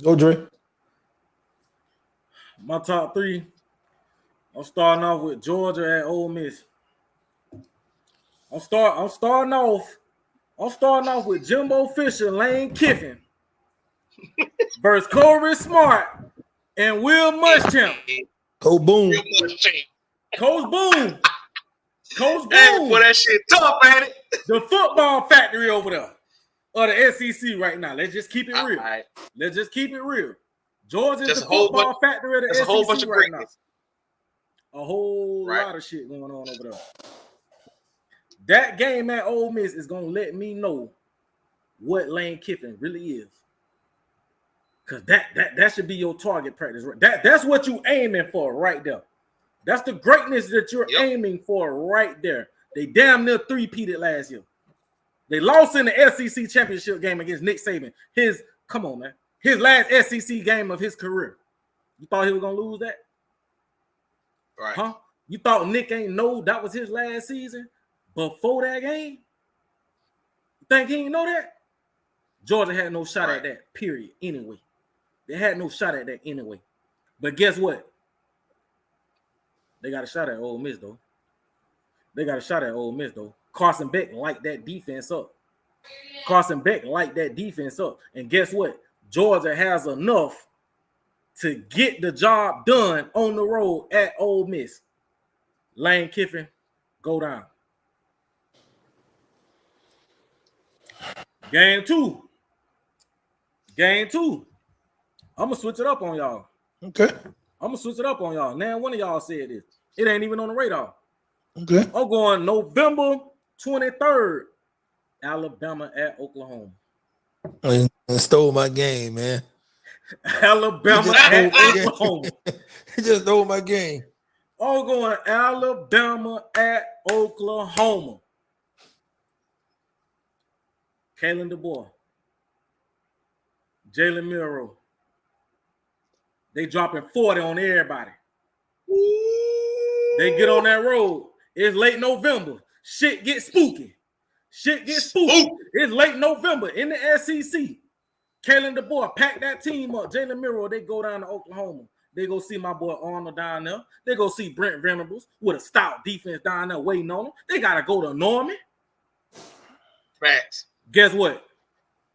Go, Dre. My top 3. I'm starting off with Georgia at Ole Miss. I'm starting off with Jimbo Fisher, Lane Kiffin versus Corey Smart and Will Muschamp. Coach Boone. Coach Boone. Hey, boy, that shit tough, ain't it? The football factory over there. Or the SEC right now. Let's just keep it real. Right. Let's just keep it real. Georgia's Just the football factory of the SEC a whole bunch of right now. greatness. A whole lot of shit going on over there. That game at Ole Miss is going to let me know what Lane Kiffin really is. Because that should be your target practice. That's what you're aiming for right there. That's the greatness that you're aiming for right there. They damn near 3-peated last year. They lost in the SEC championship game against Nick Saban. His last SEC game of his career. You thought he was going to lose that? Right. Huh? You thought Nick ain't know that was his last season before that game? You think he didn't know that? Georgia had no shot at that, period, anyway. They had no shot at that anyway. But guess what? They got a shot at Ole Miss, though. Carson Beck light that defense up. And guess what? Georgia has enough to get the job done on the road at Ole Miss. Lane Kiffin, go down. Game two. I'm going to switch it up on y'all. Okay. Now, one of y'all said this. It ain't even on the radar. Okay. I'm going November 23rd, Alabama at Oklahoma. And stole my game, man. Alabama at Oklahoma. He just stole my game. I'm going Alabama at Oklahoma. Kalen DeBoer, Jalen Milroe. They dropping 40 on everybody. They get on that road. It's late November. Shit gets spooky. It's late November in the SEC. Kalen DeBoer, pack that team up. Jalen Milroe, they go down to Oklahoma. They go see my boy Arnold down there. They go see Brent Venables with a stout defense down there waiting on them. They got to go to Norman. Facts. Guess what?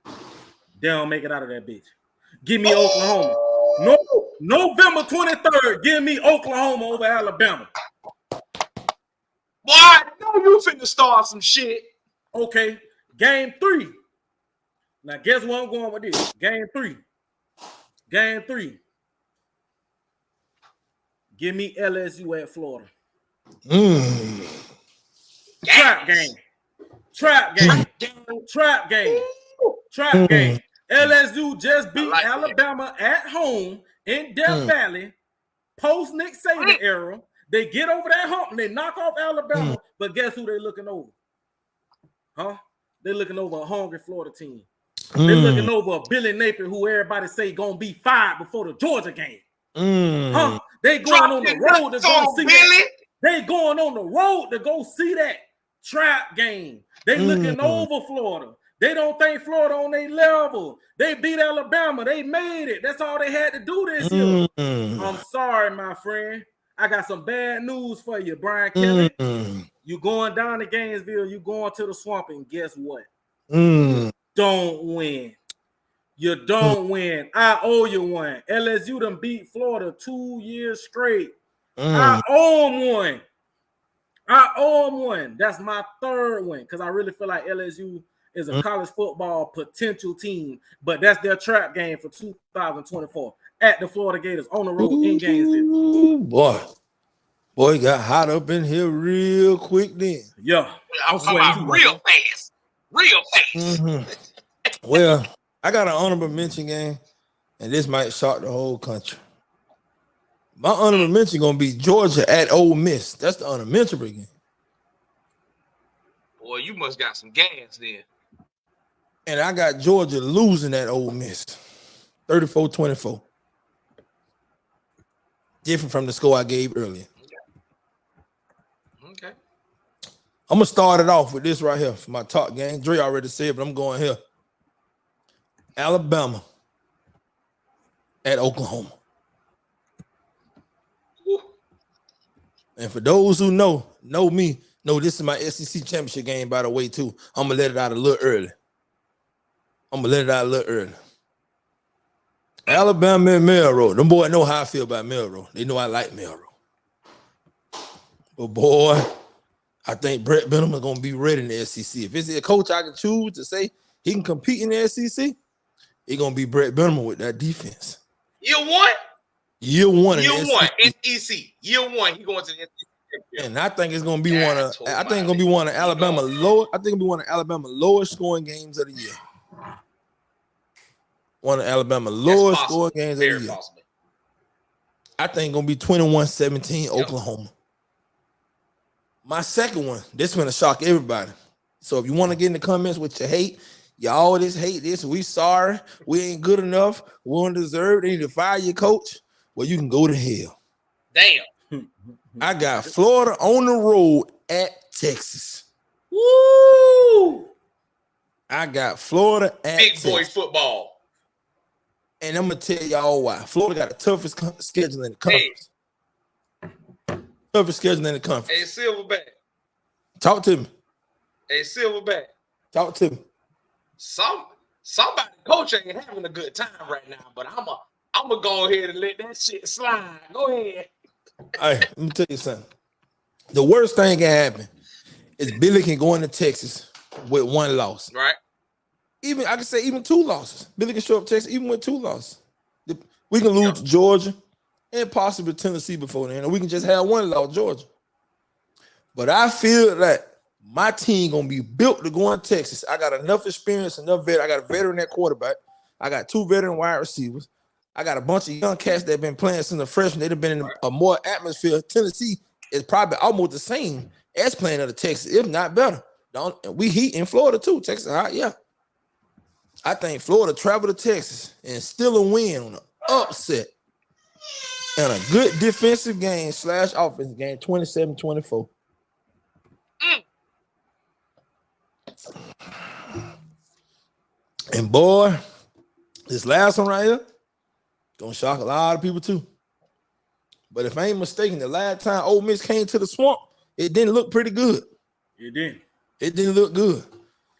They don't make it out of that bitch. Give me Oklahoma. No, November 23rd, give me Oklahoma over Alabama. Boy, I know you finna start some shit. Okay, game 3. Now, guess where I'm going with this? Game 3. Give me LSU at Florida. Trap game. LSU just beat Alabama at home in Death Valley, post Nick Saban era. They get over that hump and they knock off Alabama. But guess who they looking over? Huh? They looking over a hungry Florida team. They looking over a Billy Napier who everybody say gonna be fired before the Georgia game. Huh? They going on the road to go see that. They going on the road to go see that trap game. They looking over Florida. They don't think Florida on their level. They beat Alabama. They made it. That's all they had to do this year. I'm sorry, my friend. I got some bad news for you, Brian Kelly. You going down to Gainesville. You going to the swamp, and guess what? Don't win. You don't win. I owe you one. LSU done beat Florida 2 years straight. I owe them one. That's my third win because I really feel like LSU is a college football potential team, but that's their trap game for 2024 at the Florida Gators on the road in Gainesville. Boy, got hot up in here real quick then. Yeah. I'm sweating real fast. Real fast. Well, I got an honorable mention game, and this might shock the whole country. My honorable mention gonna be Georgia at Ole Miss. That's the honorable game. Boy, you must got some gas there. And I got Georgia losing at Ole Miss, 34-24. Different from the score I gave earlier. Okay. I'm gonna start it off with this right here for my top game. Dre already said, but I'm going here. Alabama at Oklahoma. And for those who know me, know this is my SEC championship game, by the way, too. I'm going to let it out a little early. Alabama and Melrose. Them boys know how I feel about Melrose. They know I like Melrose. But, boy, I think Brett Benham is going to be ready in the SEC. If it's a coach I can choose to say he can compete in the SEC, it's going to be Brett Benham with that defense. Year one. Year one, SEC. Year one, he going to the SEC. And I think it's going to be one of Alabama lowest scoring games of the year. One of Alabama lowest scoring games of the year. Possible. I think it's going to be 21-17 Oklahoma. My second one, this one to shock everybody. So if you want to get in the comments with your hate, y'all just hate this. We sorry. We ain't good enough. We don't deserve it. They need to fire your coach. Well, you can go to hell. Damn. I got Florida on the road at Texas. Woo! I got Florida at Big Texas. boy football. And I'm going to tell y'all why. Florida got the toughest schedule in the conference. Toughest schedule in the conference. Hey, Silverback. Talk to me. Hey, Silverback. Talk to me. Somebody coach ain't having a good time right now, but I'm gonna go ahead and let that shit slide. Go ahead. All right, let me tell you something. The worst thing can happen is Billy can go into Texas with one loss. Right. Even I can say even two losses. Billy can show up Texas even with two losses. We can lose to Georgia and possibly Tennessee before then, and we can just have one loss, Georgia. But I feel that my team gonna be built to go in Texas. I got enough experience, enough vet. I got a veteran at quarterback. I got two veteran wide receivers. I got a bunch of young cats that have been playing since the freshman. They've been in a more atmosphere. Tennessee is probably almost the same as playing at Texas, if not better. We heat in Florida too. Texas hot, yeah. I think Florida travel to Texas and still a win on an upset and a good defensive game / offensive game, 27-24. And boy, this last one right here gonna shock a lot of people too. But if I ain't mistaken, the last time Ole Miss came to the swamp, it didn't look pretty good. It did. It didn't look good.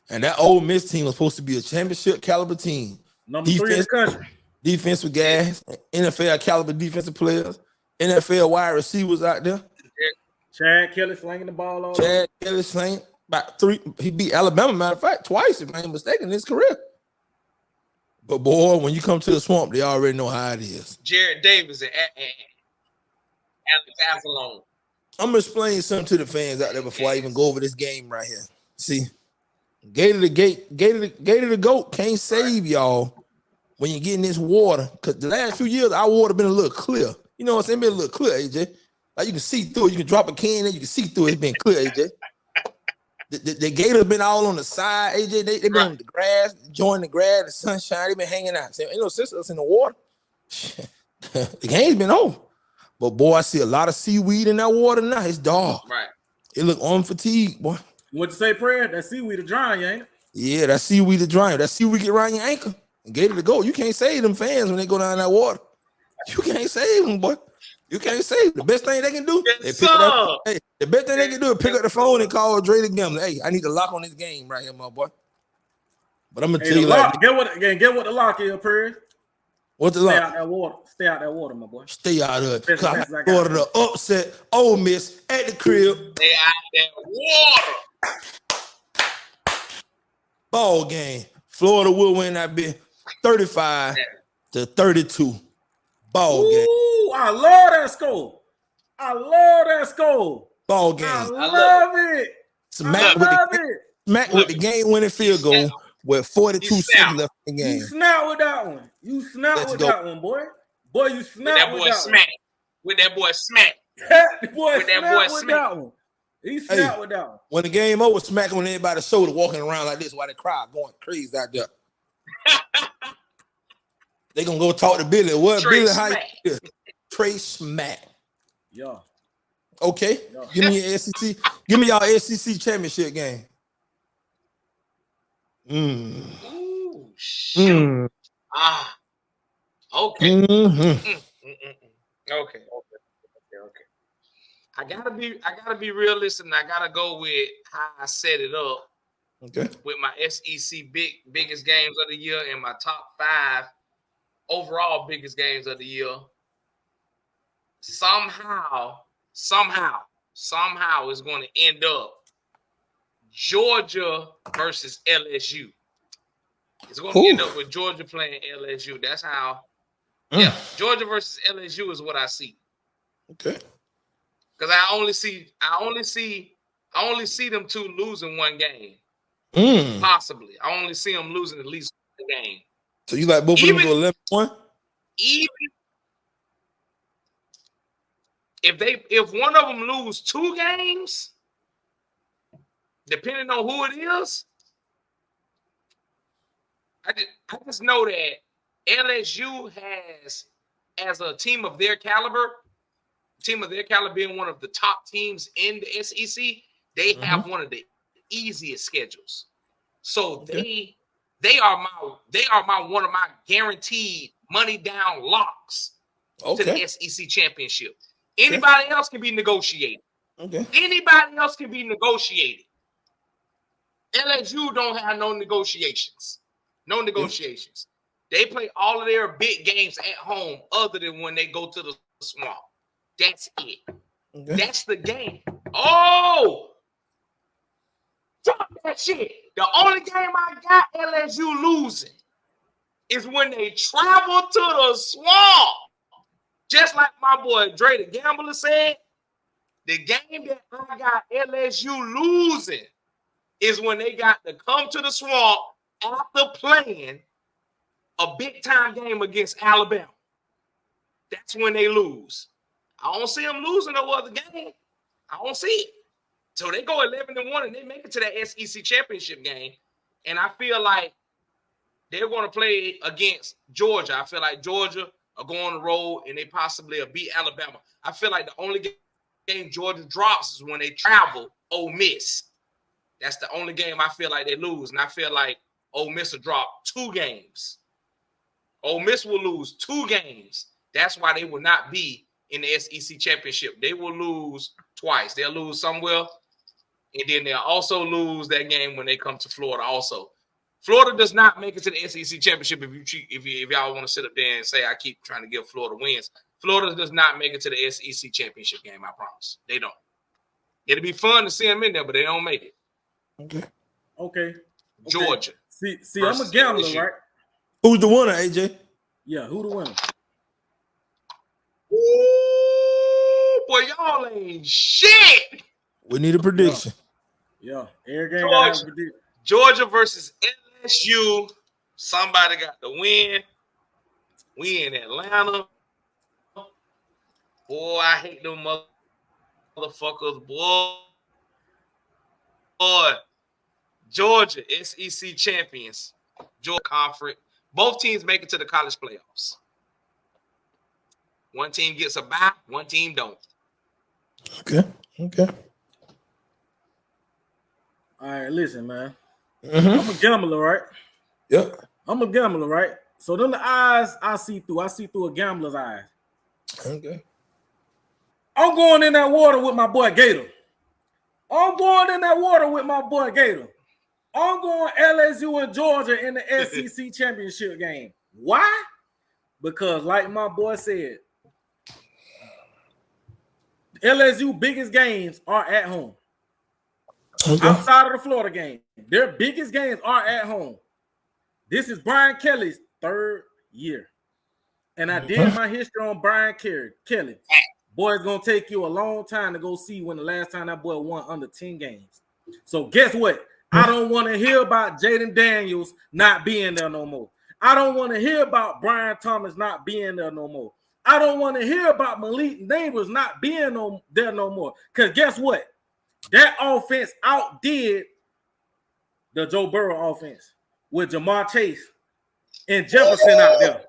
And that Ole Miss team was supposed to be a championship caliber team. Number 3 in the country. Defensive guys, NFL caliber defensive players, NFL wide receivers out there. Chad Kelly slinging the ball all Chad Kelly slinging about 3. He beat Alabama, matter of fact, twice, if I ain't mistaken, in his career. But boy, when you come to the swamp, they already know how it is. Jared Davis and Alex Anzalone. I'm gonna explain something to the fans out there before I even go over this game right here. See, Gator the Goat can't save y'all when you get in this water. Because the last few years, our water been a little clear. You know what I'm saying? Been a little clear, AJ. Like you can see through it. You can drop a can and you can see through it. It's been clear, AJ. The Gators been all on the side, AJ. They been on the grass, enjoying the grass, the sunshine. They been hanging out. So, you know, since us in the water, the game's been over. But boy, I see a lot of seaweed in that water now. It's dark. Right. It look unfatigued, boy. What you say, prayer? That seaweed to drown you, ain't it? Yeah, that seaweed to drown. That seaweed get around your ankle and Gator to go. You can't save them fans when they go down that water. You can't save them, boy. You can't save them. The best thing they can do, the best thing they can do is pick up the phone and call Dre the Gambler. Hey, I need to lock on this game right here, my boy. But I'm gonna Hey, tell you like get what the lock is, Perry. what's the Stay lock? out that water. Stay out that water, my boy. Stay out of it. Best Cause I defense I got got. to upset Ole Miss at the crib. They out that water. Ball game. Florida will win that bit 35-32. Ball game. Ooh, I love that score. I love that score. Ball game. I love it. Smack with the game-winning field goal with 42 seconds left in the game. You snap with that one. You snap with that one, boy. Boy, you snap with that smack. With that boy smack. With that one. He snapped with that one. When the game over, smacking on everybody's shoulder, walking around like this while the crowd going crazy out there. They gonna go talk to Billy. What Trey Billy? Smack. How you Trey Smack. Yeah. Okay. Yeah. Give me your SEC. Give me y'all SEC championship game. Ooh, shoot. Okay. Mm-hmm. Okay. I gotta be realistic, and I gotta go with how I set it up. Okay. With my SEC biggest games of the year and my top 5 overall biggest games of the year. Somehow it's going to end up Georgia versus LSU. It's going to end up with Georgia playing LSU. That's how. Yeah, Georgia versus LSU is what I see. Okay. Because I only see them two losing one game. Possibly. I only see them losing at least one game. So you like both of them to 11-1? Even if one of them lose 2 games, depending on who it is, I just know that LSU has, as a team of their caliber being one of the top teams in the SEC, they have one of the easiest schedules. So they are one of my guaranteed money down locks to the SEC championship. Anybody else can be negotiated. Anybody else can be negotiated. LSU don't have no negotiations. No negotiations. They play all of their big games at home other than when they go to the Swamp. That's it. That's the game. Oh! Drop that shit. The only game I got LSU losing is when they travel to the Swamp. Just like my boy Dre the Gambler said, the game that I got LSU losing is when they got to come to the Swamp after playing a big-time game against Alabama. That's when they lose. I don't see them losing no other game. I don't see it. So they go 11-1 and they make it to that SEC championship game. And I feel like they're going to play against Georgia. I feel like Georgia are going on the road and they possibly will beat Alabama. I feel like the only game Georgia drops is when they travel Ole Miss. That's the only game I feel like they lose. And I feel like Ole Miss will drop 2 games. Ole Miss will lose 2 games. That's why they will not be in the SEC championship. They will lose twice. They'll lose somewhere, and then they'll also lose that game when they come to Florida also. Florida does not make it to the SEC championship if y'all want to sit up there and say I keep trying to give Florida wins. Florida does not make it to the SEC championship game, I promise. They don't. It'll be fun to see them in there, but they don't make it. Okay. Georgia. See, I'm a gambler, LSU. Right? Who's the winner, AJ? Yeah, who the winner? Ooh, boy, y'all ain't shit. We need a prediction. Yeah. Every game got to predict. Georgia versus LSU. Somebody got the win. We in Atlanta. Boy, I hate them motherfuckers. Boy. Georgia, SEC champions. Georgia Conference. Both teams make it to the college playoffs. One team gets a bye, one team don't. Okay. All right, listen, man. I'm a gambler, right? Yep. I'm a gambler, right? So then the eyes I see through a gambler's eyes. Okay. I'm going in that water with my boy Gator. I'm I'm going LSU and Georgia in the SEC championship game. Why? Because, like my boy said, LSU biggest games are at home. Okay. Outside of the Florida game, their biggest games are at home. This is Brian Kelly's 3rd year. And I did my history on Brian Kelly. Boy, it's going to take you a long time to go see when the last time that boy won under 10 games. So guess what? I don't want to hear about Jaden Daniels not being there no more. I don't want to hear about Brian Thomas not being there no more. I don't want to hear about Malik Neighbors not being there no more. Because guess what? That offense outdid the Joe Burrow offense with Jamar Chase and Jefferson out there.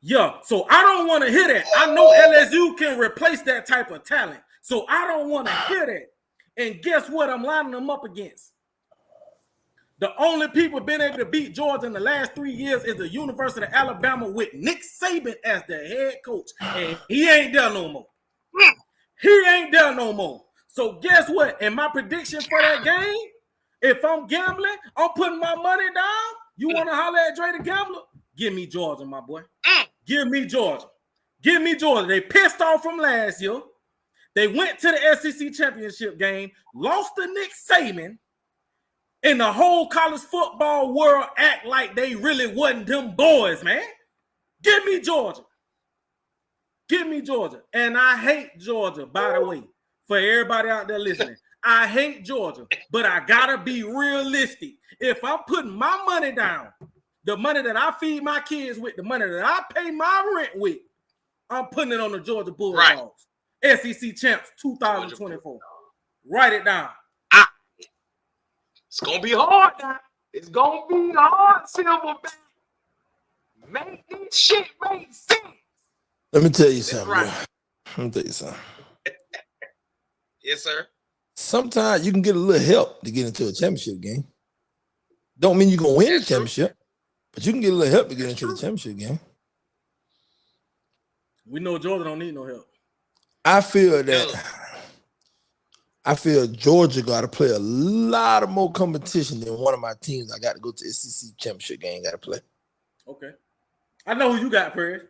Yeah, so I don't want to hear that. I know LSU can replace that type of talent. So I don't want to hear that. And guess what? I'm lining them up against. The only people been able to beat Georgia in the last 3 years is the University of Alabama with Nick Saban as the head coach. And he ain't there no more. He ain't there no more. So guess what? In my prediction for that game, if I'm gambling, I'm putting my money down. You want to holler at Dre the Gambler? Give me Georgia, my boy. Give me Georgia. Give me Georgia. They pissed off from last year. They went to the SEC championship game, lost to Nick Saban, and the whole college football world act like they really wasn't them boys, man. Give me Georgia. Give me Georgia. And I hate Georgia, by the way, for everybody out there listening. I hate Georgia, but I gotta be realistic. If I'm putting my money down, the money that I feed my kids with, the money that I pay my rent with, I'm putting it on the Georgia Bulldogs. Right. SEC champs 2024. Write it down. It's gonna be hard now. It's gonna be hard, Silverback. Make this shit make sense. Let me tell you something, right. bro. Let me tell you something. Yes, sir. Sometimes you can get a little help to get into a championship game. Don't mean you're gonna win the championship, but you can get a little help to get into the championship game. We know Georgia don't need no help. I feel Georgia got to play a lot of more competition than one of my teams. I got to go to the SEC championship game. Got to play. Okay, I know who you got, Perez.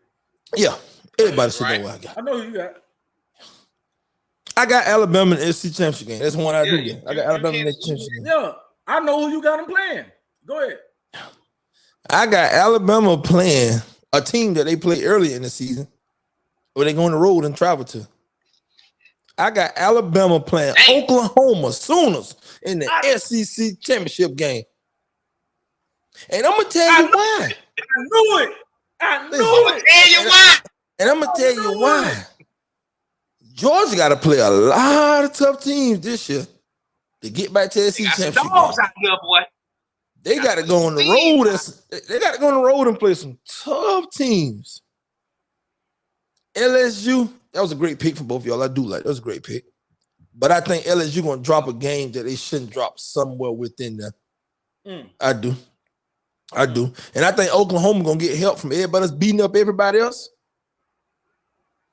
Yeah, everybody should know what I got. I know who you got. I got Alabama in the SEC championship game. That's one I do get. I got Alabama in the championship game. Yeah, I know who you got them playing. Go ahead. I got Alabama playing a team that they played earlier in the season, where they go on the road and travel to. I got Alabama playing Oklahoma Sooners in the SEC championship game. And I'm going to tell you why. I knew it. I'm going to tell you why. And I'm going to tell you why. Georgia got to play a lot of tough teams this year to get back to the SEC championship game. Out here, boy. They got to go on the road. They got to go on the road and play some tough teams. LSU, that was a great pick for both of y'all. I do like that. Was a great pick. But I think LSU going to drop a game that they shouldn't drop somewhere within there. I do. And I think Oklahoma going to get help from everybody that's beating up everybody else.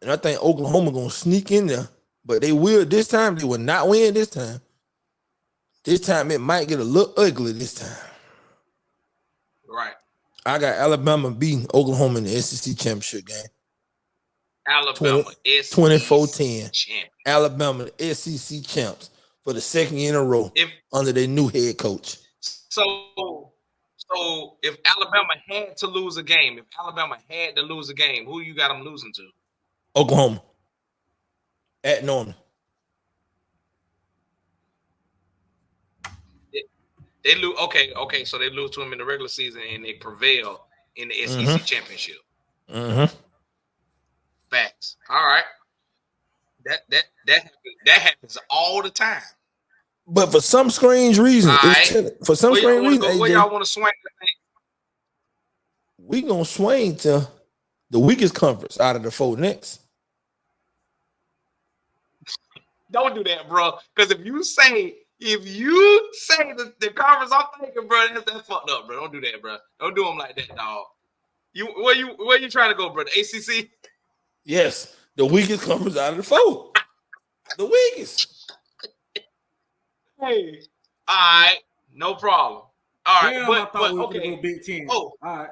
And I think Oklahoma going to sneak in there. But they will this time. They will not win this time. This time it might get a little ugly this time. Right. I got Alabama beating Oklahoma in the SEC championship game. Alabama, 24-10. Alabama, the SEC champs for the second year in a row under their new head coach. So if Alabama had to lose a game, who you got them losing to? Oklahoma. At Norman. They lose. Okay. So they lose to them in the regular season and they prevail in the SEC championship. Mm-hmm. Facts. All right. That happens all the time. But for some strange reason, where y'all want to swing? We gonna swing to the weakest conference out of the four next. Don't do that, bro. Because if you say the conference I'm thinking, bro, that's fucked up, bro. Don't do that, bro. Don't do them like that, dog. Where you trying to go, bro? The ACC? Yes, the weakest conference out of the four. The weakest. Hey, all right, no problem. All right, Damn, I but thought we were okay. gonna go Big Ten. Oh, all right.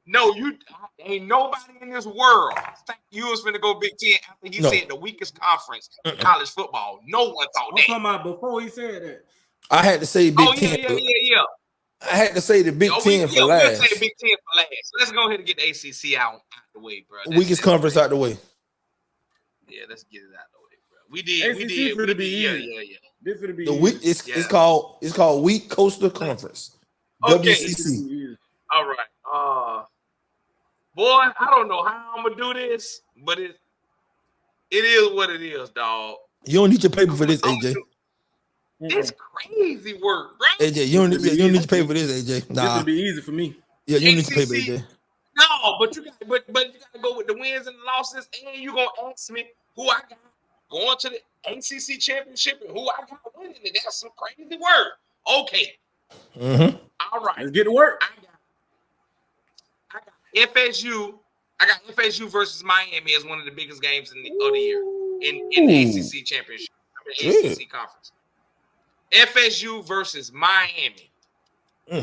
No, you ain't nobody in this world think you was finna go Big Ten after he said the weakest conference in college football. No one thought I'm that. talking about before he said that. I had to say Big Ten. Yeah. I had to say the Big Ten for last. We'll say Big Ten for last. Let's go ahead and get the ACC out the way, bro. Weakest conference out the way. Yeah, let's get it out the way, bro. We did. Yeah. This would be it's called Weak Coastal Conference. Okay. WCC. All right. Boy, I don't know how I'm gonna do this, but it is what it is, dog. You don't need your paper for this, AJ. It's crazy work, bro. AJ, you don't need your paper for this, AJ. Nah, this would be easy for me. Yeah, you don't need your paper, AJ. No, but you gotta go with the wins and the losses, and you gonna ask me who I got going to the ACC championship and who I got winning it. That's some crazy work. Okay. Mm-hmm. All right. Let's get to work. I got FSU. I got FSU versus Miami as one of the biggest games of the year in the ACC championship. ACC conference. FSU versus Miami. I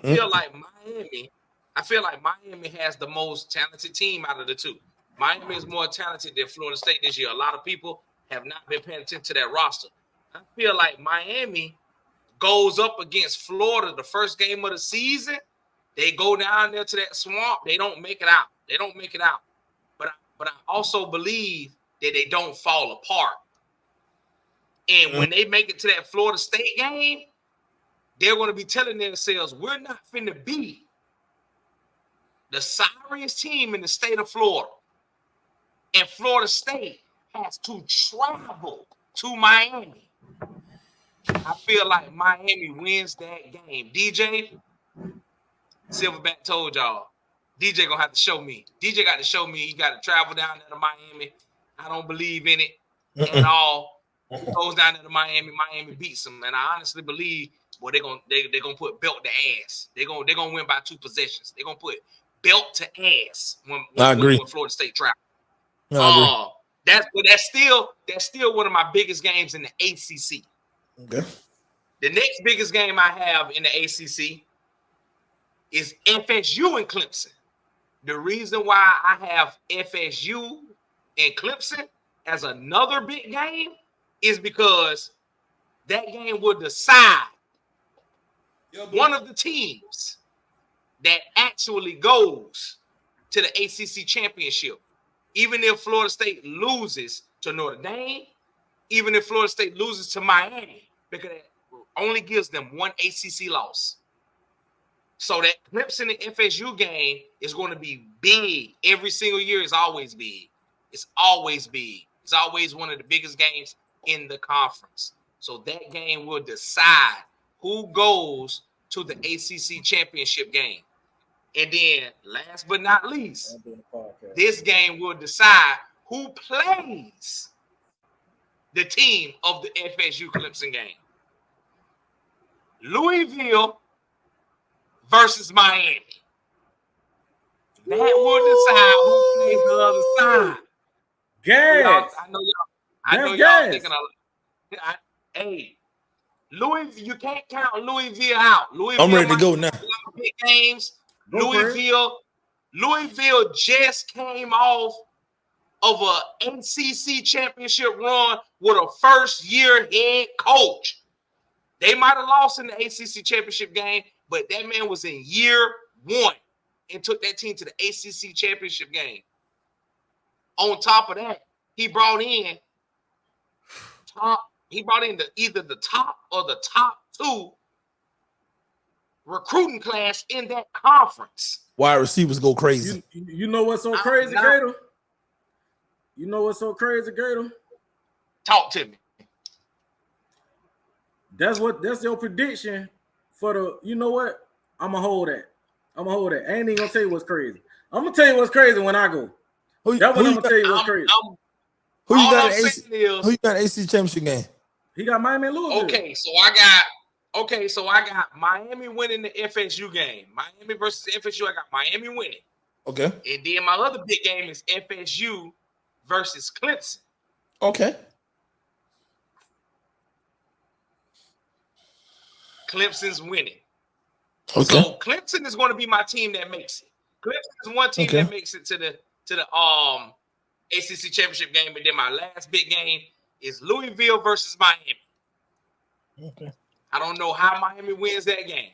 feel like Miami has the most talented team out of the two. Miami is more talented than Florida State this year. A lot of people have not been paying attention to that roster. I feel like Miami goes up against Florida the first game of the season. They go down there to that swamp. They don't make it out. But I also believe that they don't fall apart. And when they make it to that Florida State game, they're going to be telling themselves, we're not finna be the sorriest team in the state of Florida. And Florida State has to travel to Miami. I feel like Miami wins that game. DJ, Silverback told y'all, DJ gonna have to show me. DJ got to show me he got to travel down there to Miami. I don't believe in it at all. Goes down there to Miami. Miami beats them, and I honestly believe, boy, they're gonna put belt to ass. They're gonna win by 2 possessions. They're gonna put belt to ass when Florida State travel. That's still one of my biggest games in the ACC. Okay. The next biggest game I have in the ACC is FSU and Clemson. The reason why I have FSU and Clemson as another big game is because that game will decide one of the teams that actually goes to the ACC championship. Even if Florida State loses to Notre Dame, even if Florida State loses to Miami, because it only gives them one ACC loss. So that Clemson and FSU game is going to be big. Every single year is always big. It's always big. It's always one of the biggest games in the conference. So that game will decide who goes to the ACC championship game. And then, last but not least, this game will decide who plays the team of the FSU Clemson game. Louisville versus Miami. That will decide who plays the other side. Gas. I know y'all thinking hey, Louisville, you can't count Louisville out. Louisville, I'm ready to go now. Big games. Louisville just came off of a NCC championship run with a first-year head coach. They might have lost in the ACC championship game, but that man was in year 1 and took that team to the ACC championship game. On top of that, he brought in either the top or the top 2 recruiting class in that conference. Wide receivers go crazy. You know what's so crazy, Gator? You know what's so crazy, Gator? Talk to me. That's your prediction for the. You know what? I'm gonna hold that. I ain't even gonna tell you what's crazy. I'm gonna tell you what's crazy when I go. I'm gonna tell you what's crazy. Who you got in ACC championship game? He got Miami and Louisville. Okay, so I got Miami winning the FSU game. Miami versus FSU. I got Miami winning. Okay. And then my other big game is FSU versus Clemson. Okay. Clemson's winning. Okay. So Clemson is going to be my team that makes it. Clemson is one team that makes it to the ACC championship game, but then my last big game is Louisville versus Miami. Okay. I don't know how Miami wins that game,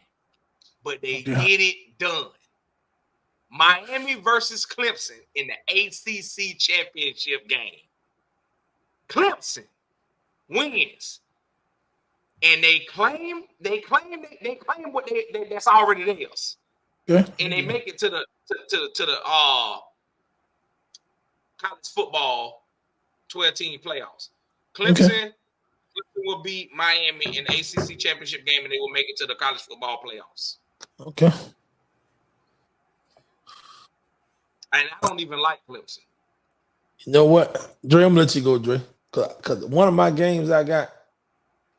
but they get it done. Miami versus Clemson in the ACC championship game. Clemson wins, and they claim what that's already theirs. Okay. And they make it to the college football 12-team playoffs. Clemson will beat Miami in the ACC championship game, and they will make it to the college football playoffs. Okay. And I don't even like Clemson. You know what, Dre? I'm gonna let you go, Dre. Cause one of my games I got.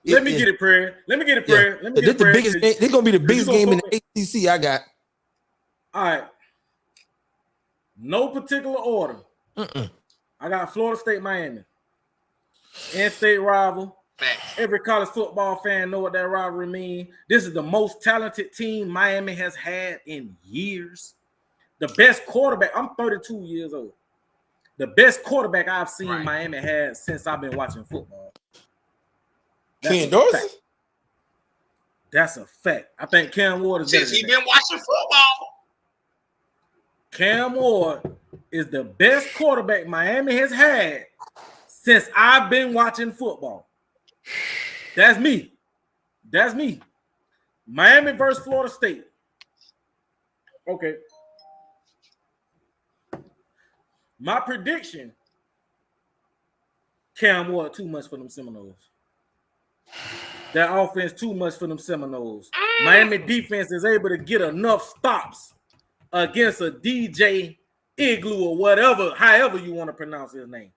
Let me get it, prayer. Let me get it, prayer. Let me get it, prayer. This gonna be the biggest game in the ACC I got. All right. No particular order. I got Florida State, Miami. In-state rival. Every college football fan know what that rivalry means. This is the most talented team Miami has had in years. The best quarterback. I'm 32 years old. The best quarterback I've seen Miami had since I've been watching football. Ken Dorsey? That's a fact. I think Cam Ward is since he's been watching football. Cam Ward is the best quarterback Miami has had since I've been watching football. That's me. That's me. Miami versus Florida State. Okay. My prediction, Cam Ward too much for them Seminoles. That offense too much for them Seminoles. Miami defense is able to get enough stops against a DJ Igloo or whatever, however you want to pronounce his name.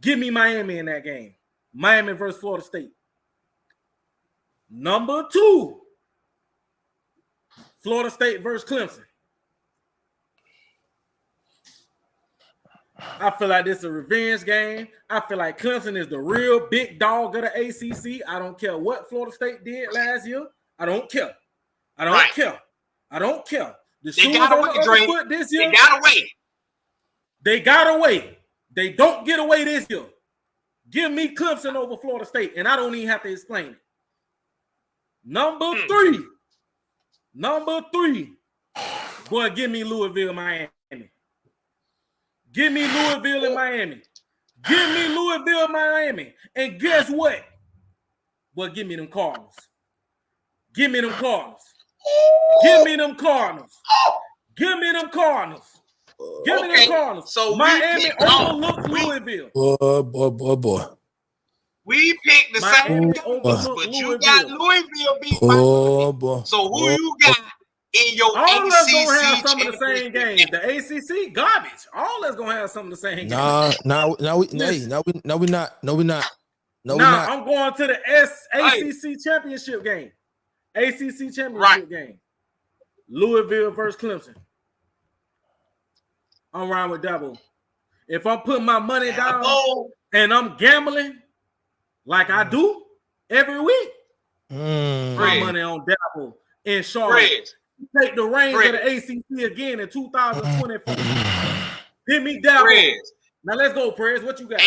Give me Miami in that game. Miami versus Florida State. Number 2, Florida State versus Clemson. I feel like this is a revenge game. I feel like Clemson is the real big dog of the ACC. I don't care what Florida State did last year. I don't care. I don't care. I don't care. The they got away, this year. They got away. They got away. They don't get away this year. Give me Clemson over Florida State, and I don't even have to explain it. Number 3. Boy, give me Louisville, Miami. Give me Louisville and Miami. Give me Louisville, Miami. And guess what? Well, give me them Cardinals. Give me them Cardinals. Give me them Cardinals. Give me them Cardinals. Give me them Cardinals. So Miami overlooked Louisville. Boy. We picked the same games, but you got Louisville beat Miami. So who you got in your all ACC that's gonna have some of the same games. The ACC garbage. All that's gonna have some of the same games. No, we're not. I'm going to the ACC championship game. ACC championship game. Louisville versus Clemson. I'm riding with Dabo. If I'm putting my money down and I'm gambling like I do every week, my money on Dabo in Charlotte. Take the reins of the ACC again in 2024. Give me Dabo. Now let's go, Prez. What you got?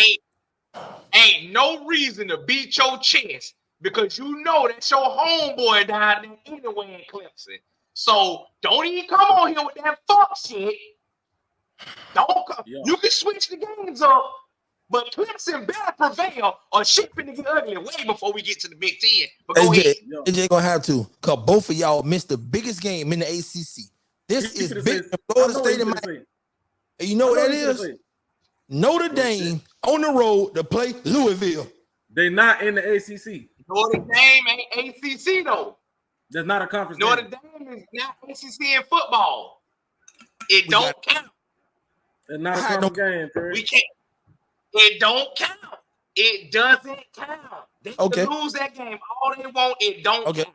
Ain't no reason to beat your chest because you know that's your homeboy down there anyway in Clemson. So don't even come on here with that fuck shit. Don't come. Yeah. You can switch the games up, but Clemson better prevail or shit finna get ugly way before we get to the Big Ten. But go ahead. AJ gonna have to, cause both of y'all missed the biggest game in the ACC. This is big. Florida State in Miami. And you know what that is? Notre Dame on the road to play Louisville. They're not in the ACC. Notre Dame ain't ACC though. There's not a conference. Notre Dame is not ACC in football. It don't count. It's not a conference game, bro. We can't. It don't count. It doesn't count. They can lose that game all they want. It don't count.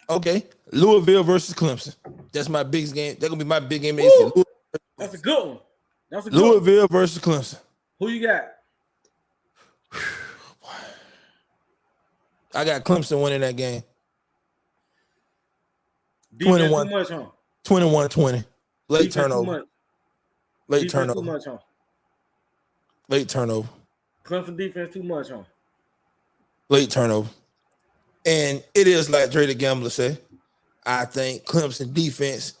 Okay. Louisville versus Clemson. That's my biggest game. That's gonna be my big game. That's a good one. That's a good Louisville one. versus Clemson. Who you got? I got Clemson winning that game. Defense too much, huh? 21-20. Late Defense turnover. too much. Late Defense turnover. too much, huh? Late turnover. Clemson defense too much, huh? Late turnover. And it is like Dre the Gambler said. I think Clemson defense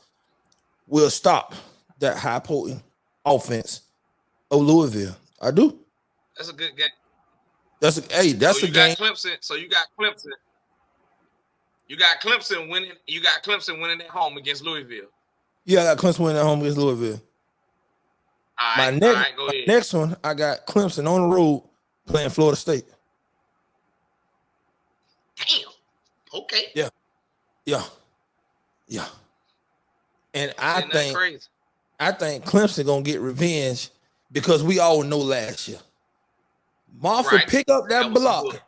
will stop that high potent offense of Louisville. I do. That's a good game. That's a game. Clemson. So you got Clemson. You got Clemson winning. You got Clemson winning at home against Louisville. Yeah, I got Clemson winning at home against Louisville. All right, go ahead. Next one, I got Clemson on the road playing Florida State. Damn. Okay. Yeah. And I think Clemson gonna get revenge because we all know last year. Marfa pick up that block.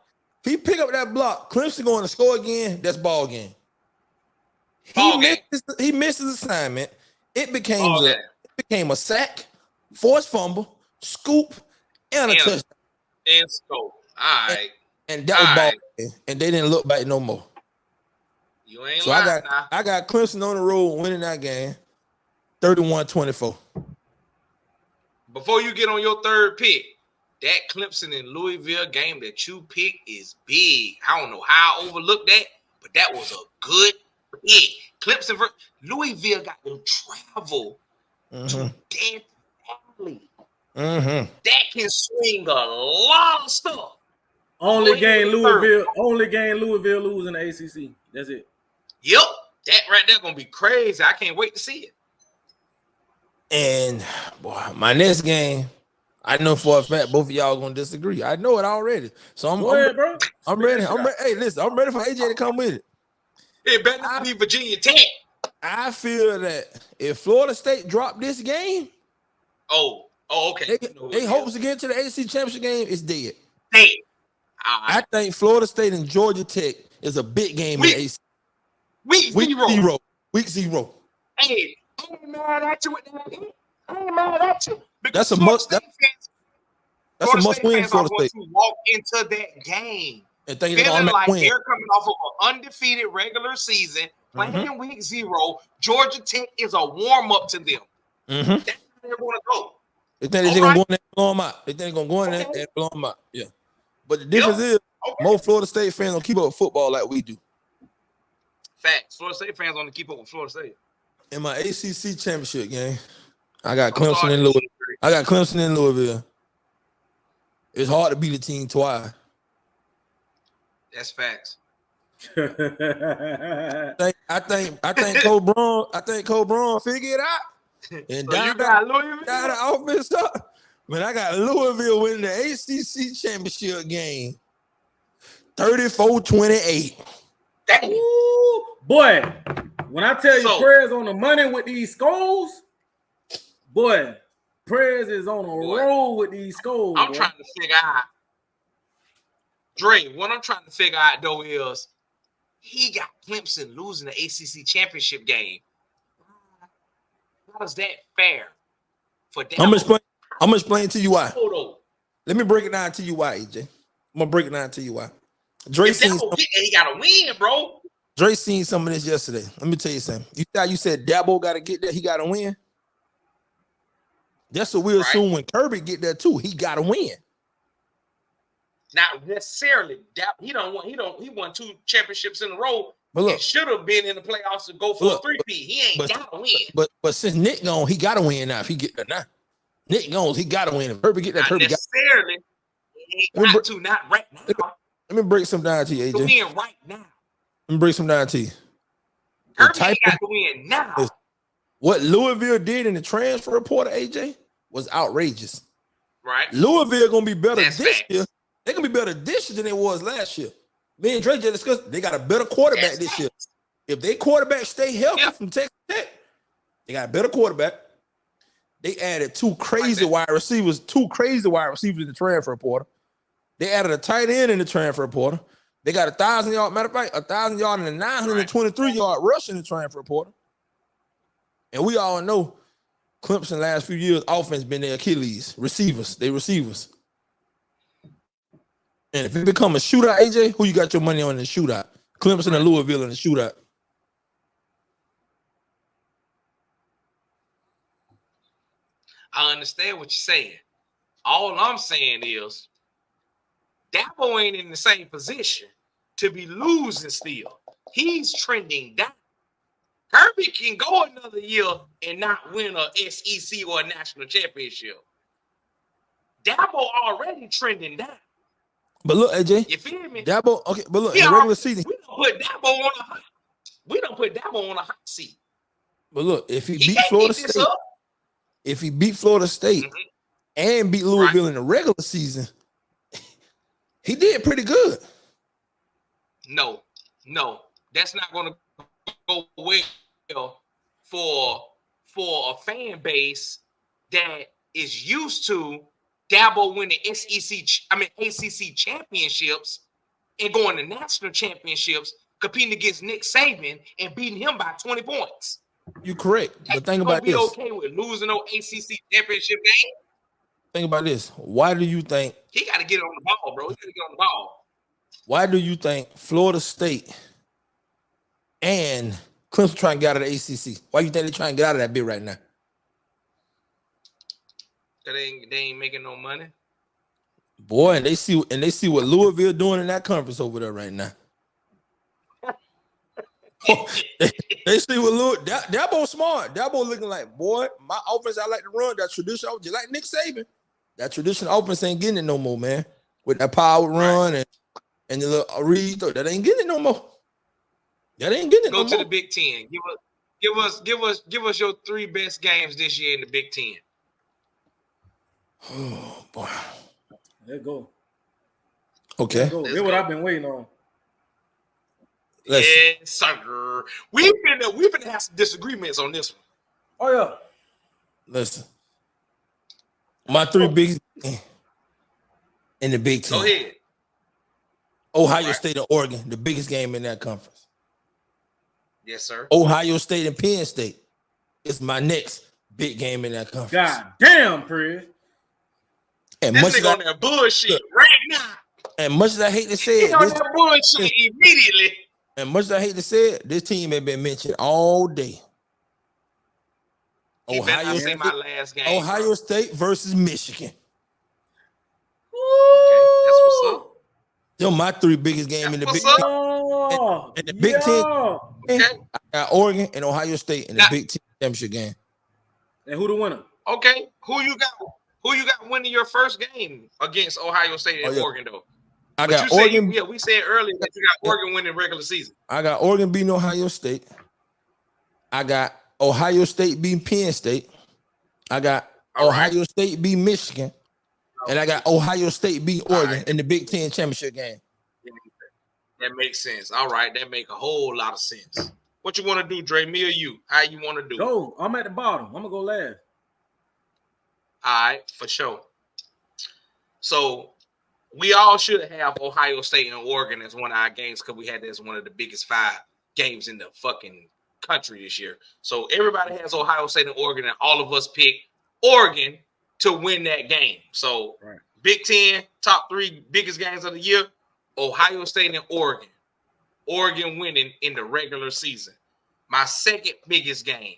If he pick up that block, Clemson going to score again. That's ball game. He missed his assignment. It became a sack, forced fumble, scoop, and a touchdown. And scope. All right. And that was ball game. And they didn't look back no more. You ain't so lying. I got Clemson on the road winning that game, 31-24. Before you get on your third pick, that Clemson and Louisville game that you picked is big. I don't know how I overlooked that, but that was a good pick. Clemson versus Louisville got to travel to Death Valley. That can swing a lot of stuff. Only game Louisville lose in the ACC. That's it. Yep, that right there gonna be crazy. I can't wait to see it. And boy, my next game, I know for a fact both of y'all gonna disagree. I know it already. So I'm ready. Hey, listen, I'm ready for AJ to come with it. It better not be Virginia Tech. I feel that if Florida State drop this game, okay. They hopes to get to the ACC championship game is dead. Dead. I think Florida State and Georgia Tech is a big game in the ACC. Week zero. Week zero. Hey, I ain't mad at you with that. I ain't mad at you. That's a must. That's a must win. Florida State to walk into that game and think feeling like win. They're coming off of an undefeated regular season, playing in week zero. Georgia Tech is a warm up to them. That's where they're going to go. They think they're going to go in there and blow them out. They think they're going to go in there and blow them out. Yeah. But the difference is, most Florida State fans don't keep up with football like we do. Facts. Florida State fans don't keep up with Florida State. In my ACC championship game, I got Clemson in Louisville. It's hard to beat a team twice. That's facts. I think Cole Braun figured it out. And so you got Louisville? Got the offense up. Man, I got Louisville winning the ACC championship game, 34-28. Ooh, boy, when I tell you prayers on the money with these scores, boy, prayers is on a roll with these scores. I'm trying to figure out, Dre, what I'm trying to figure out, though, is he got Clemson losing the ACC championship game. How is that fair for them? I'm gonna explain to you why. Let me break it down to you why, AJ. I'm gonna break it down to you why. Dre he gotta win, bro. Dre seen some of this yesterday. Let me tell you something. You said Dabo gotta get there, he gotta win. That's what we assume when Kirby get there too. He gotta win. Not necessarily. He won 2 championships in a row. But look, he should have been in the playoffs to go for a 3-peat. He ain't gotta win. But since Nick gone, he gotta win now. If he get there now, Nick gone, he gotta win. If Kirby get that, Kirby necessarily. He got to, not right now. Let me break some down to you, AJ. Win right now. Let me break some down to you. Kirby got to win now. What Louisville did in the transfer portal, AJ, was outrageous. Right. Louisville gonna be better this year. They're gonna be better this year than they was last year. Me and Dre just discussed. They got a better quarterback this year. If their quarterback stay healthy from Texas Tech, they got a better quarterback. They added 2 crazy wide receivers in the transfer portal. They added a tight end in the transfer portal. They got 1,000 yard, matter of fact, 1,000 yard and a 923 yard rush in the transfer portal. And we all know Clemson last few years offense been their Achilles. Receivers. And if it become a shootout, AJ, who you got your money on in the shootout? Clemson and Louisville in the shootout. I understand what you're saying. All I'm saying is Dabo ain't in the same position to be losing still. He's trending down. Kirby can go another year and not win a SEC or a national championship. Dabo already trending down. But look, AJ, You feel me? Dabo. Okay, but look, in the regular season, we don't put Dabo on a hot seat. But look, if he beat can't Florida keep this State, up. if he beat Florida State and beat Louisville in the regular season, he did pretty good. No, that's not going to go well for a fan base that is used to Dabo winning ACC championships and going to national championships, competing against Nick Saban and beating him by 20 points. You're correct, but think about this. Okay with losing no ACC championship game. Think about this. Why do you think he got to get on the ball, bro? He got to get on the ball. Why do you think Florida State and Clemson trying to get out of the ACC? Why do you think they're trying to get out of that bit right now? They ain't making no money. Boy, and they see what Louisville doing in that conference over there right now. they see what Dabo smart. Dabo looking like, boy, my offense I like to run, that traditional, just like Nick Saban. That traditional offense ain't getting it no more, man. With that power run and the little read, that ain't getting it no more. That ain't getting it no more. Go to the Big Ten. Give us your 3 best games this year in the Big Ten. Oh boy. Let's go. Okay. Let's go. That's what I've been waiting on. Listen. Yes, sir. We've been have some disagreements on this one. Oh yeah. Listen. My 3 biggest in the Big Ten. Go ahead. Ohio State and Oregon, the biggest game in that conference. Yes, sir. Ohio State and Penn State is my next big game in that conference. God damn, Chris. And this much nigga on that bullshit right now. And much as I hate to say it, on that bullshit immediately. And much as I hate to say it, this team has been mentioned all day. Ohio State versus Michigan. Okay, that's what's up. They're my 3 biggest games in the Big Ten. In the Big Ten, I got Oregon and Ohio State in the Big Ten championship game. And who the winner? Okay, who you got winning your first game against Ohio State and Oregon though? I got Oregon. We said earlier that you got Oregon winning regular season. I got Oregon beating Ohio State. I got Ohio State beating Penn State. I got Ohio State beating Michigan. And I got Ohio State beating Oregon in the Big Ten championship game. That makes sense. All right, that make a whole lot of sense. What you want to do, Dre? Me or you? How you want to do? Go. I'm at the bottom. I'm gonna go last. All right, for sure. So we all should have Ohio State and Oregon as one of our games because we had this one of the biggest 5 games in the fucking country this year. So everybody has Ohio State and Oregon, and all of us pick Oregon to win that game. So Big Ten, top 3 biggest games of the year, Ohio State and Oregon. Oregon winning in the regular season. My second biggest game,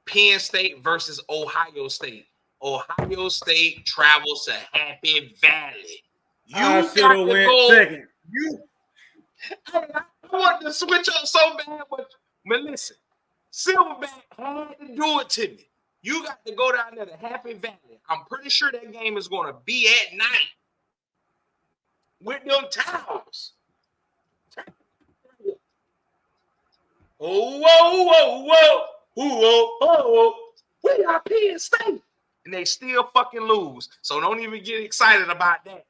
Penn State versus Ohio State. Ohio State travels to Happy Valley. I should have went second. I wanted to switch up so bad, but listen, Silverback had to do it to me. You got to go down there to Happy Valley. I'm pretty sure that game is going to be at night with them towels. Oh, whoa, whoa, whoa, whoa, whoa. We got Penn State. And they still fucking lose. So don't even get excited about that.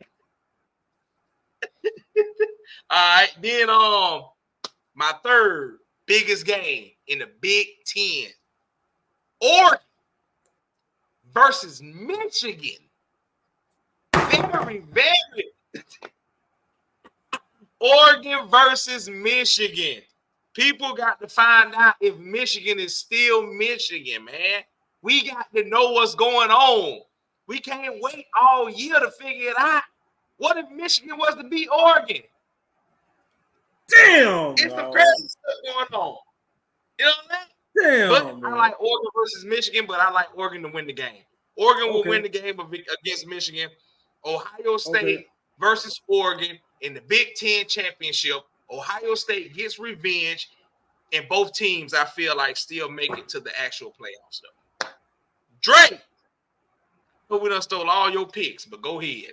All right. Then my 3rd biggest game in the Big Ten. Oregon versus Michigan. Very, very. Oregon versus Michigan. People got to find out if Michigan is still Michigan, man. We got to know what's going on. We can't wait all year to figure it out. What if Michigan was to beat Oregon? Damn. It's the crazy stuff going on. You know what I mean? Damn. But I like Oregon versus Michigan, but I like Oregon to win the game. Oregon will win the game against Michigan. Ohio State versus Oregon in the Big Ten championship. Ohio State gets revenge, and both teams, I feel like, still make it to the actual playoffs. Though. Drake, we done stole all your picks, but go ahead.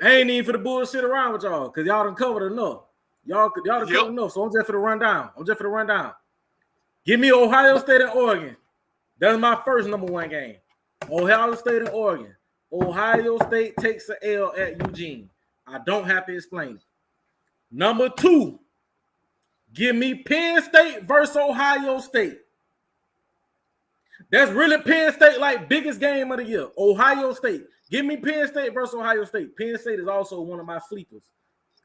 I ain't even for the bullshit around with y'all because y'all done covered enough. Y'all done covered enough, so I'm just for the rundown. Give me Ohio State and Oregon. That's my first number one game. Ohio State and Oregon. Ohio State takes an L at Eugene. I don't have to explain it. Number 2, give me Penn State versus Ohio State. That's really Penn State like biggest game of the year. Ohio State. Give me Penn State versus Ohio State. Penn State is also one of my sleepers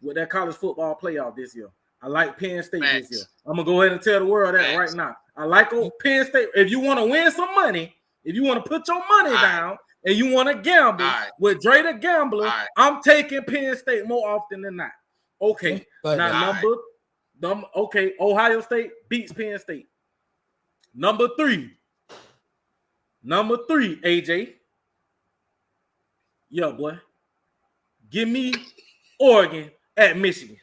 with that college football playoff this year. I like Penn State this year. I'm going to go ahead and tell the world that right now. I like Penn State. If you want to win some money, if you want to put your money down and you want to gamble with Dre the Gambler, I'm taking Penn State more often than not. Okay. Ohio State beats Penn State. Number 3, AJ. Yeah, boy. Give me Oregon at Michigan.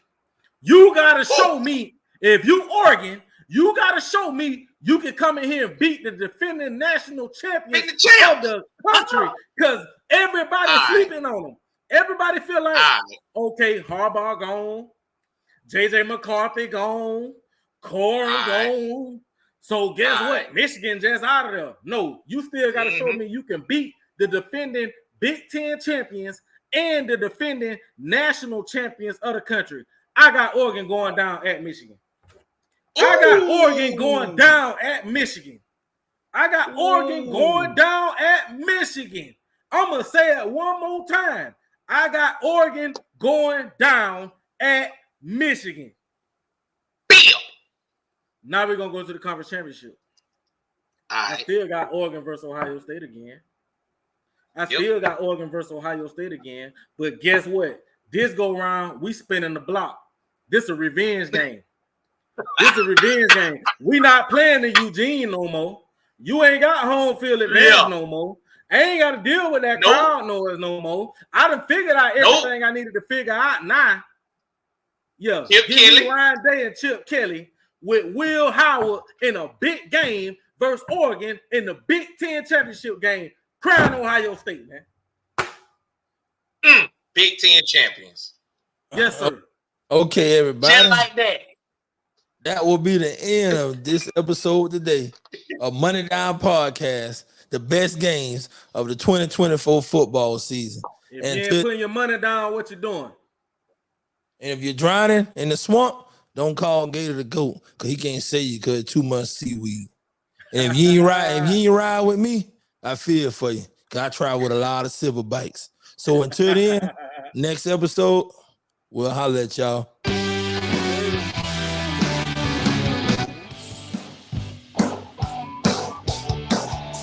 You got to show me, if you Oregon, you got to show me you can come in here and beat the defending national champions of the country because everybody's sleeping on them. Everybody feel like, okay, Harbaugh gone, J.J. McCarthy gone, Corum gone. So guess what? Michigan just out of there. No, you still got to show me you can beat the defending Big Ten champions and the defending national champions of the country. I got Oregon going down at Michigan. I got Oregon going down at Michigan. I'm going to say it one more time. I got Oregon going down at Michigan. Now we're going to go to the conference championship. I still got Oregon versus Ohio State again. But guess what? This go round, we spinning the block. This a revenge game. We not playing in Eugene no more. You ain't got home field advantage no more. I ain't got to deal with that crowd noise no more. I done figured out everything I needed to figure out now. Yeah. Give me Ryan Day and Chip Kelly with Will Howard in a big game versus Oregon in the Big Ten championship game. Crown Ohio State, man. Big Ten champions. Yes, sir. Okay, everybody. Just like that. That will be the end of this episode today of Money Down Podcast, the best games of the 2024 football season. If you ain't putting your money down, what you doing? And if you're drowning in the swamp, don't call Gator the GOAT because he can't save you because too much seaweed. And if you ain't ride with me, I feel for you. I try with a lot of silver bikes. So until then, next episode, we'll holler at y'all.